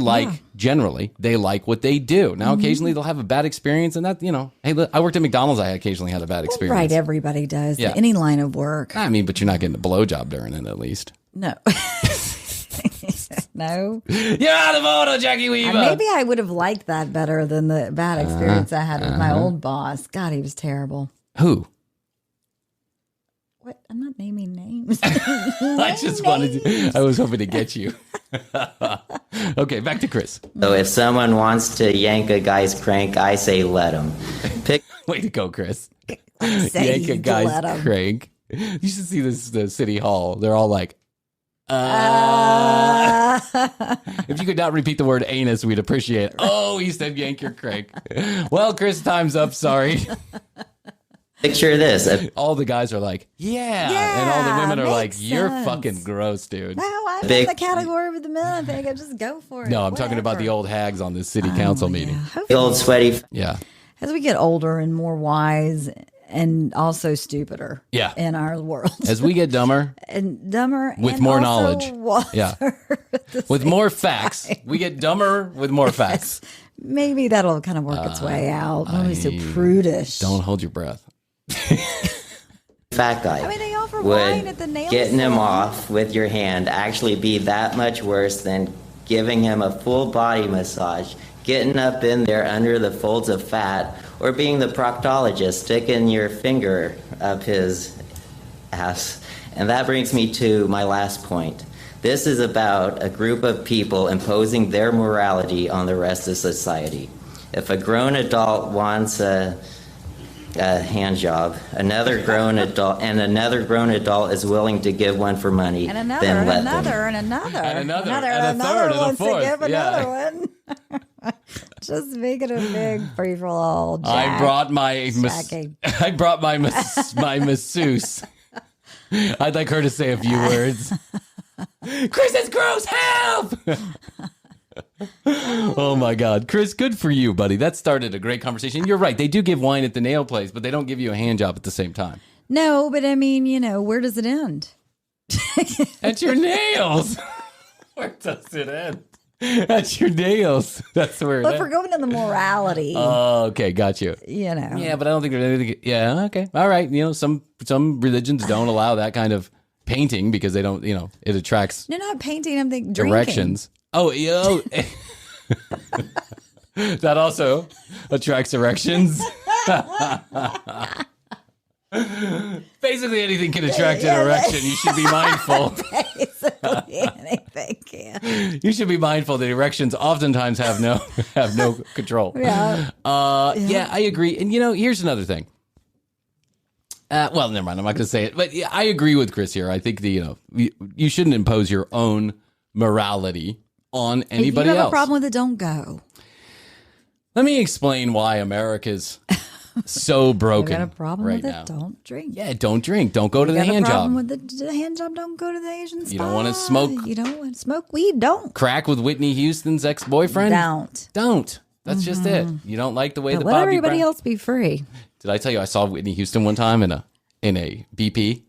generally, they like what they do. Now, occasionally, they'll have a bad experience, and that, hey, I worked at McDonald's, I occasionally had a bad experience. Right, everybody does. Yeah. Any line of work. I mean, but you're not getting a blowjob during it, at least. No. No. You're out of order, Jackie Weaver. Maybe I would have liked that better than the bad experience I had with my old boss. God, he was terrible. Who? What? I'm not naming names. I was hoping to get you. Okay, back to Chris. So if someone wants to yank a guy's crank, I say let him. Way to go, Chris. Yank a guy's crank. You should see the city hall. They're all like, If you could not repeat the word anus, we'd appreciate it. Oh, he said yank your crank. Well, Chris, time's up. Sorry. Picture this. All the guys are like, yeah. And all the women are like, you're fucking gross, dude. No, I'm in the category with the men. I think I just go for it. No, I'm talking about the old hags on this city council meeting. The old sweaty. Yeah. As we get older and more wise and also stupider in our world. As we get dumber. With more knowledge. With more facts. We get dumber with more facts. Maybe that'll kind of work its way out. Don't be so prudish. Don't hold your breath. Fat guy. I mean, they offer wine at the nail getting salon. him off with your hand actually be that much worse than giving him a full body massage, getting up in there under the folds of fat, or being the proctologist sticking your finger up his ass. And that brings me to my last point. This is about a group of people imposing their morality on the rest of society. If a grown adult wants a a hand job. Another grown adult is willing to give one for money. And another, then and let another, them. and another. And another, and a another third, and a wants fourth. to give Yeah. another one. Just make it a big free for all. I brought my my masseuse. I'd like her to say a few words. Chris, it's gross. Help! Oh my God, Chris, good for you, buddy. That started a great conversation. You're right. They do give wine at the nail place, but they don't give you a hand job at the same time. No, but I mean, where does it end? At your nails. Where does it end? At your nails. That's where it But ends. we're going to the morality. Oh, okay, got you. Yeah, but I don't think there's anything. Yeah, okay, all right. Some religions don't allow that kind of painting because they don't. It attracts. No, not painting. I'm thinking drinking. Erections. Oh, that also attracts erections. Basically, anything can attract an erection. You should be mindful. Basically, anything can. You should be mindful that erections oftentimes have no control. Yeah. Yeah, I agree. And here's another thing. Well, never mind. I'm not going to say it, but yeah, I agree with Chris here. I think you shouldn't impose your own morality on anybody If you have else. a problem with it, don't go. Let me explain why America's so broken. You got a problem right with it? now. Don't drink. Yeah, don't drink. Don't go to the hand got a job. problem with the hand job? Don't go to the Asian spa. You don't want to smoke. You don't want to smoke weed? Don't. Crack with Whitney Houston's ex-boyfriend? Don't. That's just it. You don't like the way But that let Bobby everybody Brown. else be free. Did I tell you I saw Whitney Houston one time in a BP,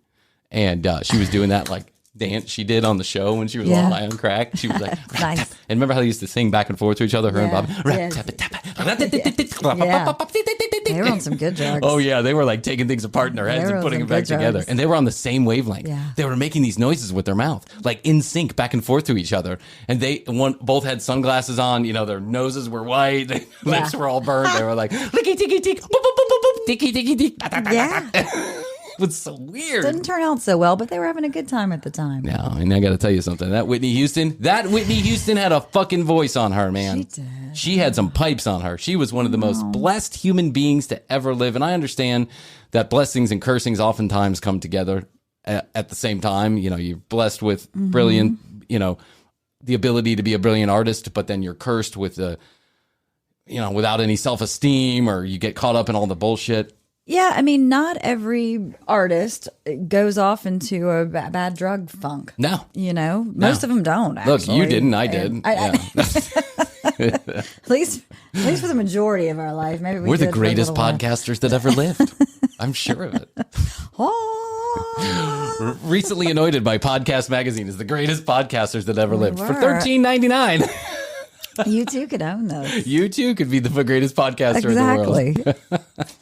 and she was doing that like dance she did on the show when she was all high on crack. She was like, Nice. And remember how they used to sing back and forth to each other, her and Bobby? They were on some good drugs. Oh yeah, they were like taking things apart in their heads and putting them back together, and they were on the same wavelength. Yeah. They were making these noises with their mouth, like in sync, back and forth to each other. And both had sunglasses on. Their noses were white, their lips were all burned. They were like licky ticky tick, boop boop boop boop boop, ticky ticky tick. Yeah. It was so weird. Didn't turn out so well, but they were having a good time at the time. No, and I got to tell you something. That Whitney Houston had a fucking voice on her, man. She did. She had some pipes on her. She was one of the most blessed human beings to ever live. And I understand that blessings and cursings oftentimes come together at the same time. You're blessed with brilliant, the ability to be a brilliant artist, but then you're cursed with without any self-esteem, or you get caught up in all the bullshit. Yeah, I mean, not every artist goes off into a bad drug funk. No. Most of them don't, actually. Look, you didn't. I did. At least for the majority of our life. Maybe we're the did for a greatest little while. podcasters that ever lived. I'm sure of it. Recently anointed by Podcast Magazine as the greatest podcasters that ever lived for $13.99. You too could own those. You too could be the greatest podcaster in the world.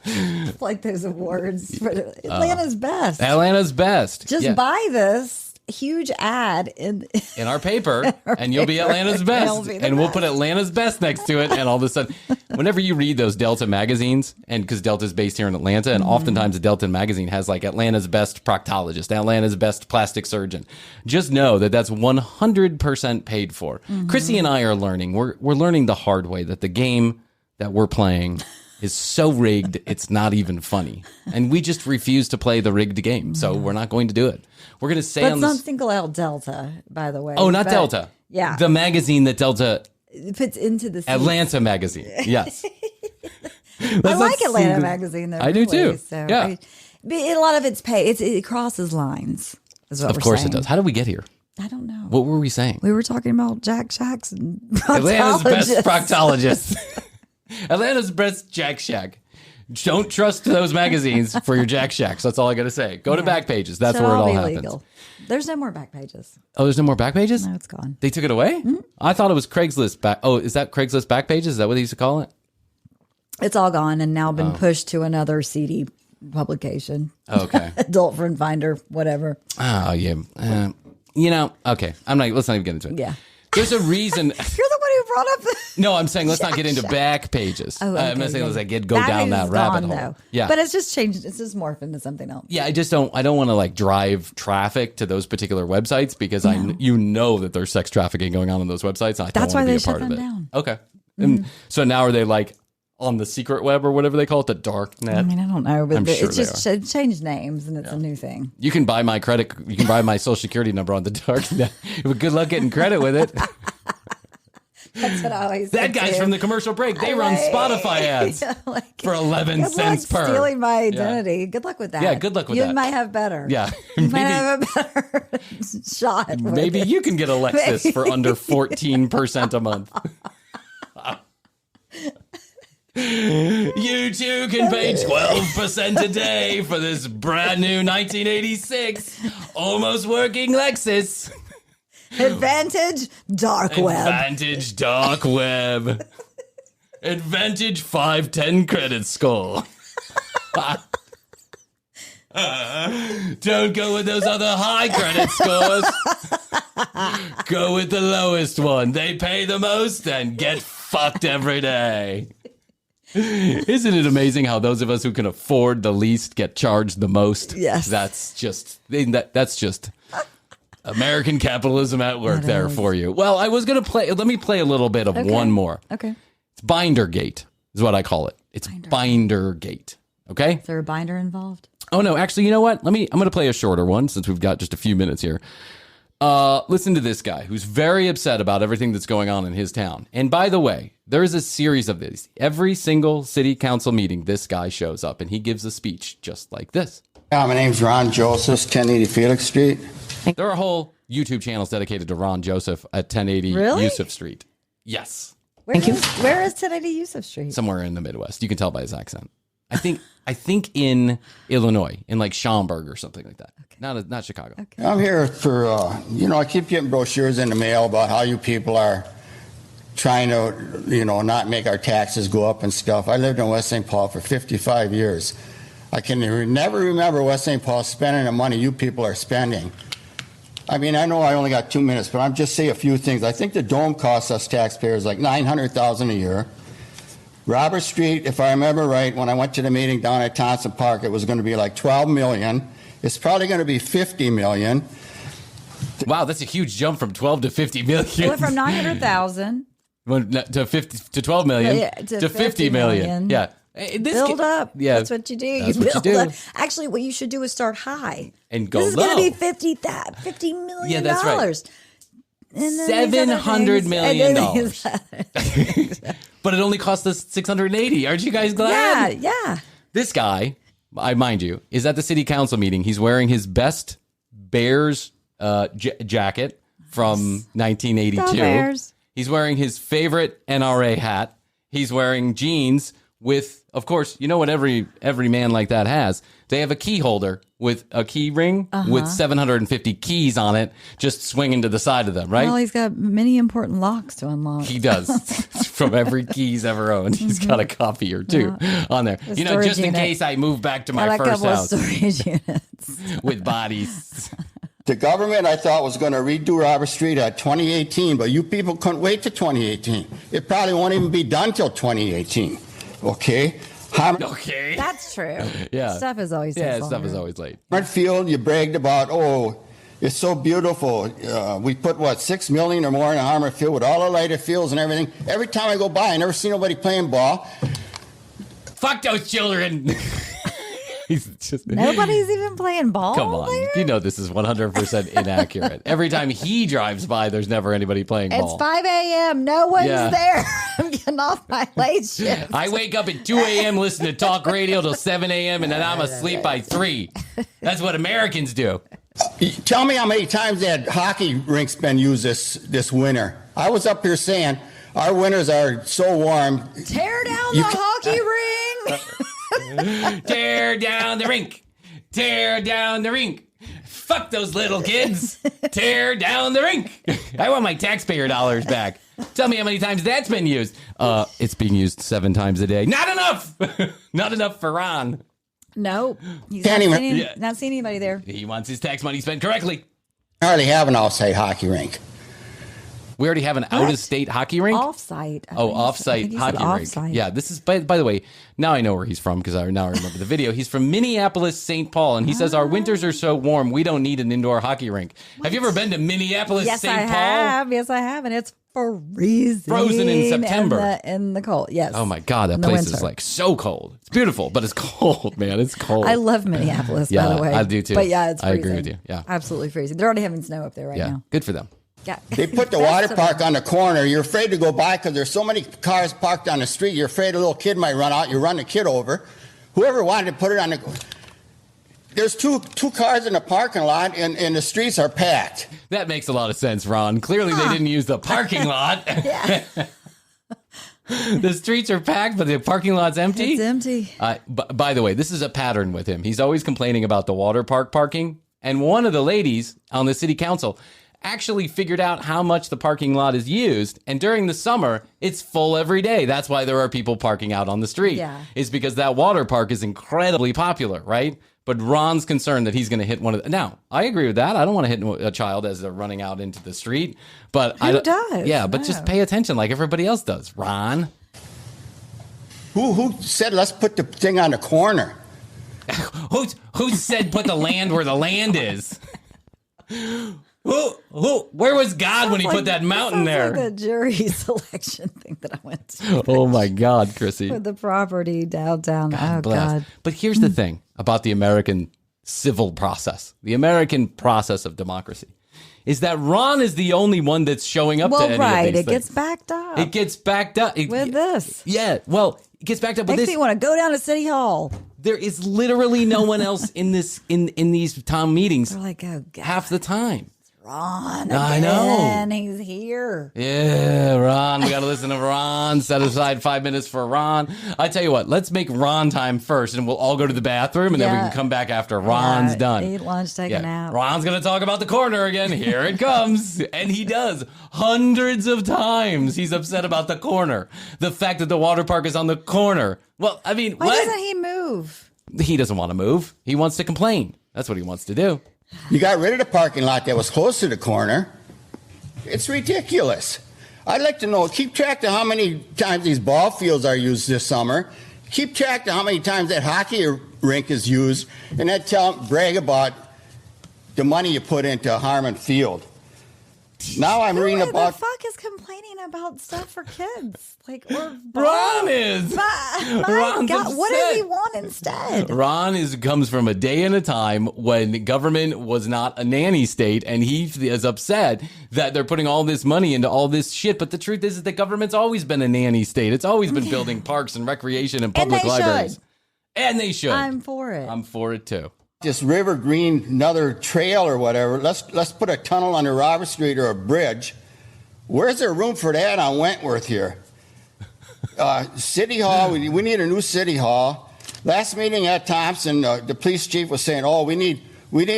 It's like those awards for Atlanta's best. Atlanta's best. Just buy this huge ad in our paper, and you'll be Atlanta's best. And we'll put Atlanta's best next to it, and all of a sudden, whenever you read those Delta magazines, and because Delta's based here in Atlanta, and oftentimes the Delta magazine has like Atlanta's best proctologist, Atlanta's best plastic surgeon, just know that that's 100% paid for. Krissy and I are learning. We're learning the hard way that the game that we're playing is so rigged, it's not even funny. And we just refuse to play the rigged game, so we're not going to do it. We're going to say Let's not single out Delta, by the way. Oh, not Delta. Yeah. The magazine that Delta puts into the scene. Atlanta magazine. Yes. I like Atlanta magazine, though. I do too. So yeah. A lot of it's pay. It crosses lines. Is what of course it does. How did we get here? I don't know. What were we saying? We were talking about Jack Shacks and Atlanta's best proctologist. Atlanta's best Jack Shack. Don't trust those magazines for your Jack Shacks. That's all I got to say. Go to Backpages. That's where it all happens. Legal. There's no more Backpages. Oh, there's no more Backpages? No, it's gone. They took it away? Mm-hmm. I thought it was Craigslist back. Oh, is that Craigslist Backpages? Is that what they used to call it? It's all gone and now been pushed to another seedy publication. Okay. Adult Friend Finder, whatever. Oh, yeah. Okay. Let's not even get into it. Yeah. There's a reason. You're the one who brought up the... No, I'm saying let's not get into Backpages. Oh, okay, I'm not saying let's go that down that rabbit hole. Though. Yeah. But it's just changed. It's just morphed into something else. Yeah, I don't want to like drive traffic to those particular websites because that there's sex trafficking going on those websites. And I don't want to be a part of it. Down. Okay. Mm-hmm. And so now are they like on the secret web or whatever they call it, the dark net. I mean, I don't know, but I'm sure it's just changed names and it's a new thing. You can buy my my social security number on the dark net. But good luck getting credit with it. That's what I always say. That guy's from the commercial break. They run Spotify ads for 11 cents per. Stealing my identity. Yeah. Good luck with that. Yeah, good luck with that. You might have better. Yeah. You might have a better shot. Maybe you can get a Lexus for under 14% a month. You too can pay 12% a day for this brand new 1986 almost working Lexus. Advantage dark web. Advantage dark web. Advantage 510 credit score. Don't go with those other high credit scores. Go with the lowest one. They pay the most and get fucked every day. Isn't it amazing how those of us who can afford the least get charged the most? Yes. That's just American capitalism at work there for you. Well, I was going to let me play a little bit of one more. Okay. It's Bindergate is what I call it. It's Bindergate. Okay? Is there a binder involved? Oh, no. Actually, you know what? I'm going to play a shorter one since we've got just a few minutes here. Listen to this guy who's very upset about everything that's going on in his town. And by the way, there is a series of these. Every single city council meeting, this guy shows up and he gives a speech just like this. Yeah, my name's Ron Joseph, 1080 Felix Street. There are whole YouTube channels dedicated to Ron Joseph at 1080 Yusuf Street. Yes. Where is 1080 Yusuf Street? Somewhere in the Midwest. You can tell by his accent. I think in Illinois, in like Schaumburg or something like that. Okay. Not Chicago. Okay. I'm here for, I keep getting brochures in the mail about how you people are trying to, not make our taxes go up and stuff. I lived in West St. Paul for 55 years. I can never remember West St. Paul spending the money you people are spending. I mean, I know I only got 2 minutes, but I'm just say a few things. I think the dome costs us taxpayers like $900,000 a year. Robert Street, if I remember right, when I went to the meeting down at Thompson Park, it was going to be like $12 million. It's probably going to be $50 million. Wow, that's a huge jump from 12 to 50 million. It went from 900,000 to 12 million to 50 million. Yeah. Build up. Yeah, that's what you do. You build up. Actually, what you should do is start high and go low. This is going to be $50 million. Yeah, that's right. $700 million. But it only cost us 680. Aren't you guys glad? Yeah. This guy, mind you, is at the city council meeting. He's wearing his best Bears jacket from 1982. He's wearing his favorite NRA hat. He's wearing jeans with, of course, you know what every man like that has. They have a key holder with a key ring with 750 keys on it, just swinging to the side of them, right? Well, he's got many important locks to unlock. He does. From every key he's ever owned. He's got a copy or two on there. Just in case I move back to my first house. Storage units. With bodies. The government, I thought, was going to redo Robert Street at 2018, but you people couldn't wait to 2018. It probably won't even be done till 2018. Okay? Okay. That's true. Yeah. Stuff is always stuff is always late. Field, you bragged about, it's so beautiful. We put, $6 million or more in Armour Field with all the lighted fields and everything. Every time I go by, I never see nobody playing ball. Fuck those children. Nobody's even playing ball. Come on. There? You know this is 100% inaccurate. Every time he drives by, there's never anybody playing ball. It's 5 a.m. No one's there. I'm getting off my late shift. I wake up at 2 a.m., listen to talk radio till 7 a.m., and then I'm asleep by 3. That's what Americans do. Tell me how many times that hockey rink's been used this winter. I was up here saying our winters are so warm. Tear down the hockey ring. Tear down the rink. Tear down the rink. Fuck those little kids. Tear down the rink. I want my taxpayer dollars back. Tell me how many times that's been used. It's being used 7 times a day. Not enough. Not enough for Ron. Nope. He's not seeing anybody there. He wants his tax money spent correctly. I hardly have an outside hockey rink. We already have an out-of-state hockey rink? Off-site. Off-site hockey rink. Yeah, this is, by the way, now I know where he's from because I remember the video. He's from Minneapolis, St. Paul, and he says, our winters are so warm, we don't need an indoor hockey rink. What? Have you ever been to Minneapolis, St. Paul? Yes, I have, and it's freezing. Frozen in September. In the cold, yes. Oh, my God, that place is like so cold. It's beautiful, but it's cold, man. It's cold. I love Minneapolis, by the way. I do, too. But, yeah, it's freezing. I agree with you, yeah. Absolutely freezing. They're already having snow up there right now. Good for them. Yeah. They put the water park on the corner. You're afraid to go by because there's so many cars parked on the street. You're afraid a little kid might run out. You run the kid over. Whoever wanted to put it on the... There's two cars in the parking lot, and the streets are packed. That makes a lot of sense, Ron. Clearly, they didn't use the parking lot. The streets are packed, but the parking lot's empty? It's empty. By the way, this is a pattern with him. He's always complaining about the water park parking. And one of the ladies on the city council actually figured out how much the parking lot is used. And during the summer, it's full every day. That's why there are people parking out on the street. Yeah. It's because that water park is incredibly popular, right? But Ron's concerned that he's going to hit one of the... Now, I agree with that. I don't want to hit a child as they're running out into the street. But Who does? Yeah, but just pay attention like everybody else does, Ron. Who said let's put the thing on the corner? Who said put the land where the land is? Where was God when he put that mountain there? Like the jury selection thing that I went to. Oh my God, Krissy. For the property downtown. God. But here's the thing about the American civil process, the American process of democracy, is that Ron is the only one that's showing up to any of these things. Gets backed up. It gets backed up. With this. Yeah, well, it gets backed up with this. Makes me want to go down to City Hall. There is literally no one else in these town meetings. They're like, oh, God. Half the time. Ron again. I know. He's here. Yeah, Ron. We got to listen to Ron. Set aside 5 minutes for Ron. I tell you what, let's make Ron time first, and we'll all go to the bathroom, and then we can come back after Ron's done. Eat lunch, take a nap. Ron's going to talk about the corner again. Here it comes. And he does. Hundreds of times he's upset about the corner. The fact that the water park is on the corner. Well, I mean, Why doesn't he move? He doesn't want to move. He wants to complain. That's what he wants to do. You got rid of the parking lot that was close to the corner. It's ridiculous. I'd like to know, keep track of how many times these ball fields are used this summer. Keep track of how many times that hockey rink is used. And then brag about the money you put into Harmon Field. Now I'm reading about... Who the fuck is complaining about stuff for kids? Like, or Ron is. My God, what does he want instead? Ron comes from a day and a time when government was not a nanny state, and he is upset that they're putting all this money into all this shit. But the truth is that government's always been a nanny state. It's always been building parks and recreation and public libraries. And they should. I'm for it. I'm for it too. This River Green, another trail or whatever, let's put a tunnel under Robert Street or a bridge. Where's there room for that on Wentworth here? City Hall, we need a new City Hall. Last meeting at Thompson, the police chief was saying, we need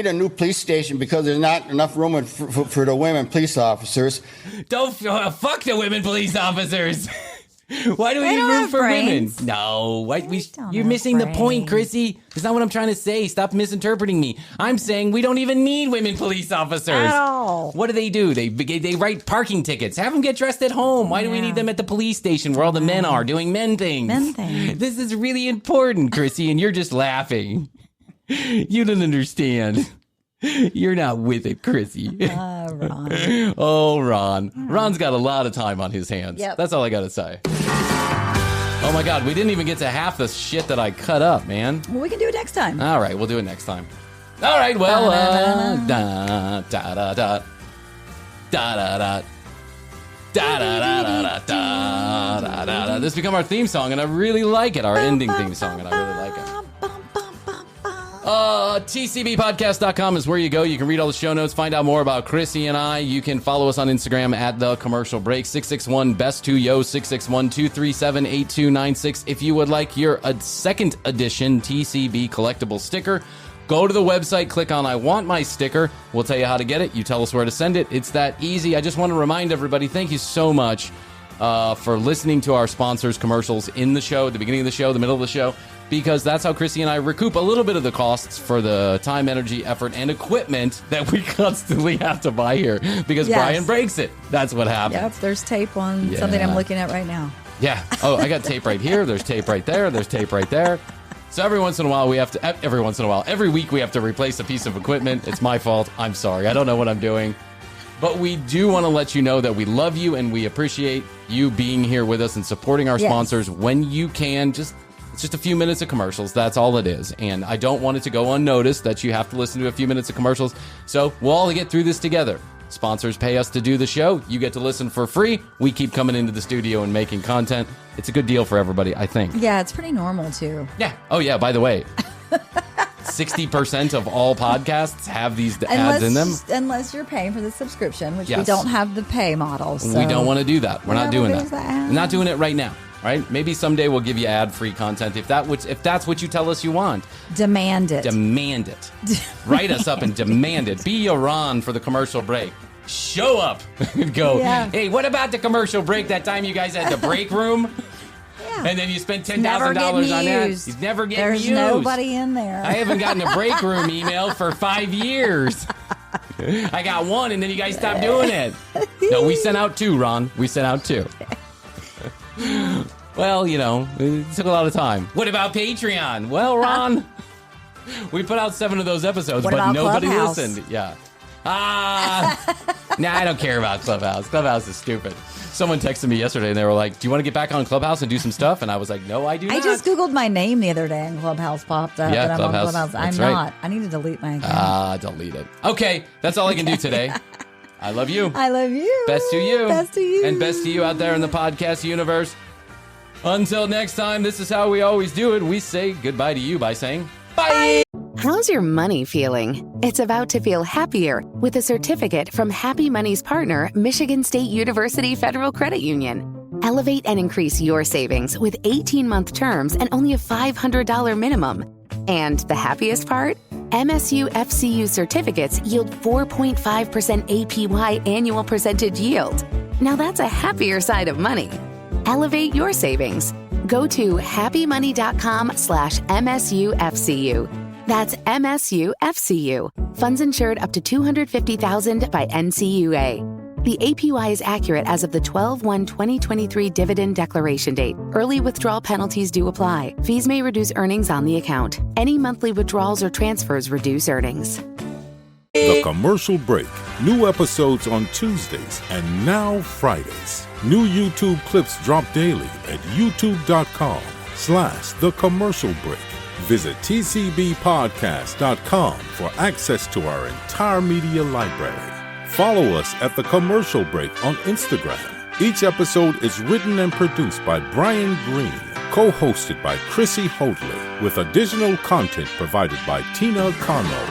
a new police station because there's not enough room for the women police officers. Don't fuck the women police officers. Why do we need room for women? No, you're missing the point, Krissy. That's not what I'm trying to say. Stop misinterpreting me. I'm saying we don't even need women police officers. At all. What do? They write parking tickets. Have them get dressed at home. Why do we need them at the police station where all the men are doing men things? This is really important, Krissy, and you're just laughing. You don't understand. You're not with it, Krissy. Ron. Oh, Ron. Ron's got a lot of time on his hands. Yep. That's all I got to say. Oh, my God. We didn't even get to half the shit that I cut up, man. Well, we can do it next time. All right. We'll do it next time. All right. Well, This become our theme song, and I really like it. Our ending theme song, and I really like it. TCBpodcast.com is where you go. You can read all the show notes, find out more about Krissy and I. You can follow us on Instagram at The Commercial Break, 661-BEST2YO, 661-237-8296. If you would like your second edition TCB collectible sticker, go to the website, click on I Want My Sticker. We'll tell you how to get it. You tell us where to send it. It's that easy. I just want to remind everybody, thank you so much for listening to our sponsors' commercials in the show, at the beginning of the show, the middle of the show, because that's how Krissy and I recoup a little bit of the costs for the time, energy, effort, and equipment that we constantly have to buy here because Bryan breaks it. That's what happens. Yep, there's tape on something I'm looking at right now. Yeah. Oh, I got tape right here. There's tape right there. There's tape right there. So every week we have to replace a piece of equipment. It's my fault. I'm sorry. I don't know what I'm doing. But we do want to let you know that we love you and we appreciate you being here with us and supporting our sponsors when you can. It's just a few minutes of commercials. That's all it is. And I don't want it to go unnoticed that you have to listen to a few minutes of commercials. So we'll all get through this together. Sponsors pay us to do the show. You get to listen for free. We keep coming into the studio and making content. It's a good deal for everybody, I think. Yeah, it's pretty normal, too. Yeah. Oh, yeah, by the way, 60% of all podcasts have these ads in them. Unless you're paying for the subscription, which we don't have the pay model. So. We don't want to do that. We're not doing that. We're not doing it right now. Right? Maybe someday we'll give you ad-free content if that's what you tell us you want. Demand it. Demand it. Write us up and demand it. Be your Ron for the commercial break. Show up and go, hey, what about the commercial break that time you guys had the break room? And then you spent $10,000 on that. He's never getting used. There's nobody in there. I haven't gotten a break room email for 5 years. I got one, and then you guys stopped doing it. No, we sent out 2, Ron. We sent out 2. Well, it took a lot of time. What about Patreon? Well, Ron, we put out 7 of those episodes, but nobody listened. Yeah. Nah, I don't care about Clubhouse. Clubhouse is stupid. Someone texted me yesterday, and they were like, do you want to get back on Clubhouse and do some stuff? And I was like, no, I do not. I just Googled my name the other day, and Clubhouse popped up. Yeah, and I'm on Clubhouse. That's I'm right. not. I need to delete my account. Delete it. Okay, that's all I can do today. I love you. I love you. Best to you. Best to you. And best to you out there in the podcast universe. Until next time, this is how we always do it. We say goodbye to you by saying bye. How's your money feeling? It's about to feel happier with a certificate from Happy Money's partner, Michigan State University Federal Credit Union. Elevate and increase your savings with 18-month terms and only a $500 minimum. And the happiest part? MSU FCU certificates yield 4.5% APY annual percentage yield. Now that's a happier side of money. Elevate your savings. Go to happymoney.com/MSUFCU. That's MSUFCU. Funds insured up to $250,000 by NCUA. The APY is accurate as of the 12/1/2023 dividend declaration date. Early withdrawal penalties do apply. Fees may reduce earnings on the account. Any monthly withdrawals or transfers reduce earnings. The Commercial Break. New episodes on Tuesdays and now Fridays. New YouTube clips drop daily at youtube.com/The Commercial Break. Visit tcbpodcast.com for access to our entire media library. Follow us at The Commercial Break on Instagram. Each episode is written and produced by Bryan Green, co-hosted by Krissy Hoadley, with additional content provided by Tina Carno.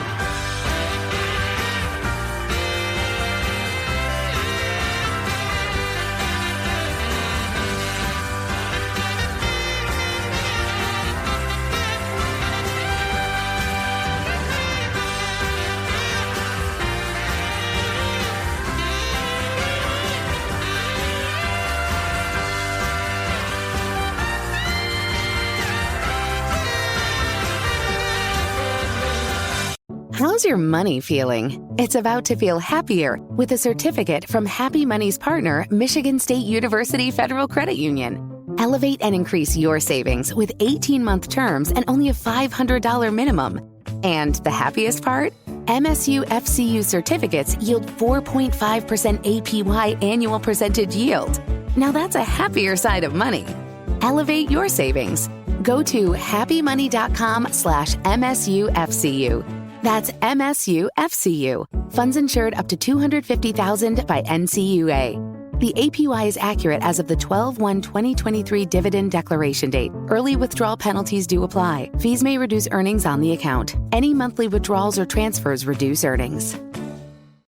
How's your money feeling? It's about to feel happier with a certificate from Happy Money's partner, Michigan State University Federal Credit Union. Elevate and increase your savings with 18-month terms and only a $500 minimum. And the happiest part? MSU FCU certificates yield 4.5% APY annual percentage yield. Now that's a happier side of money. Elevate your savings. Go to happymoney.com/MSUFCU. That's MSUFCU. Funds insured up to $250,000 by NCUA. The APY is accurate as of the 12/1/2023 dividend declaration date. Early withdrawal penalties do apply. Fees may reduce earnings on the account. Any monthly withdrawals or transfers reduce earnings.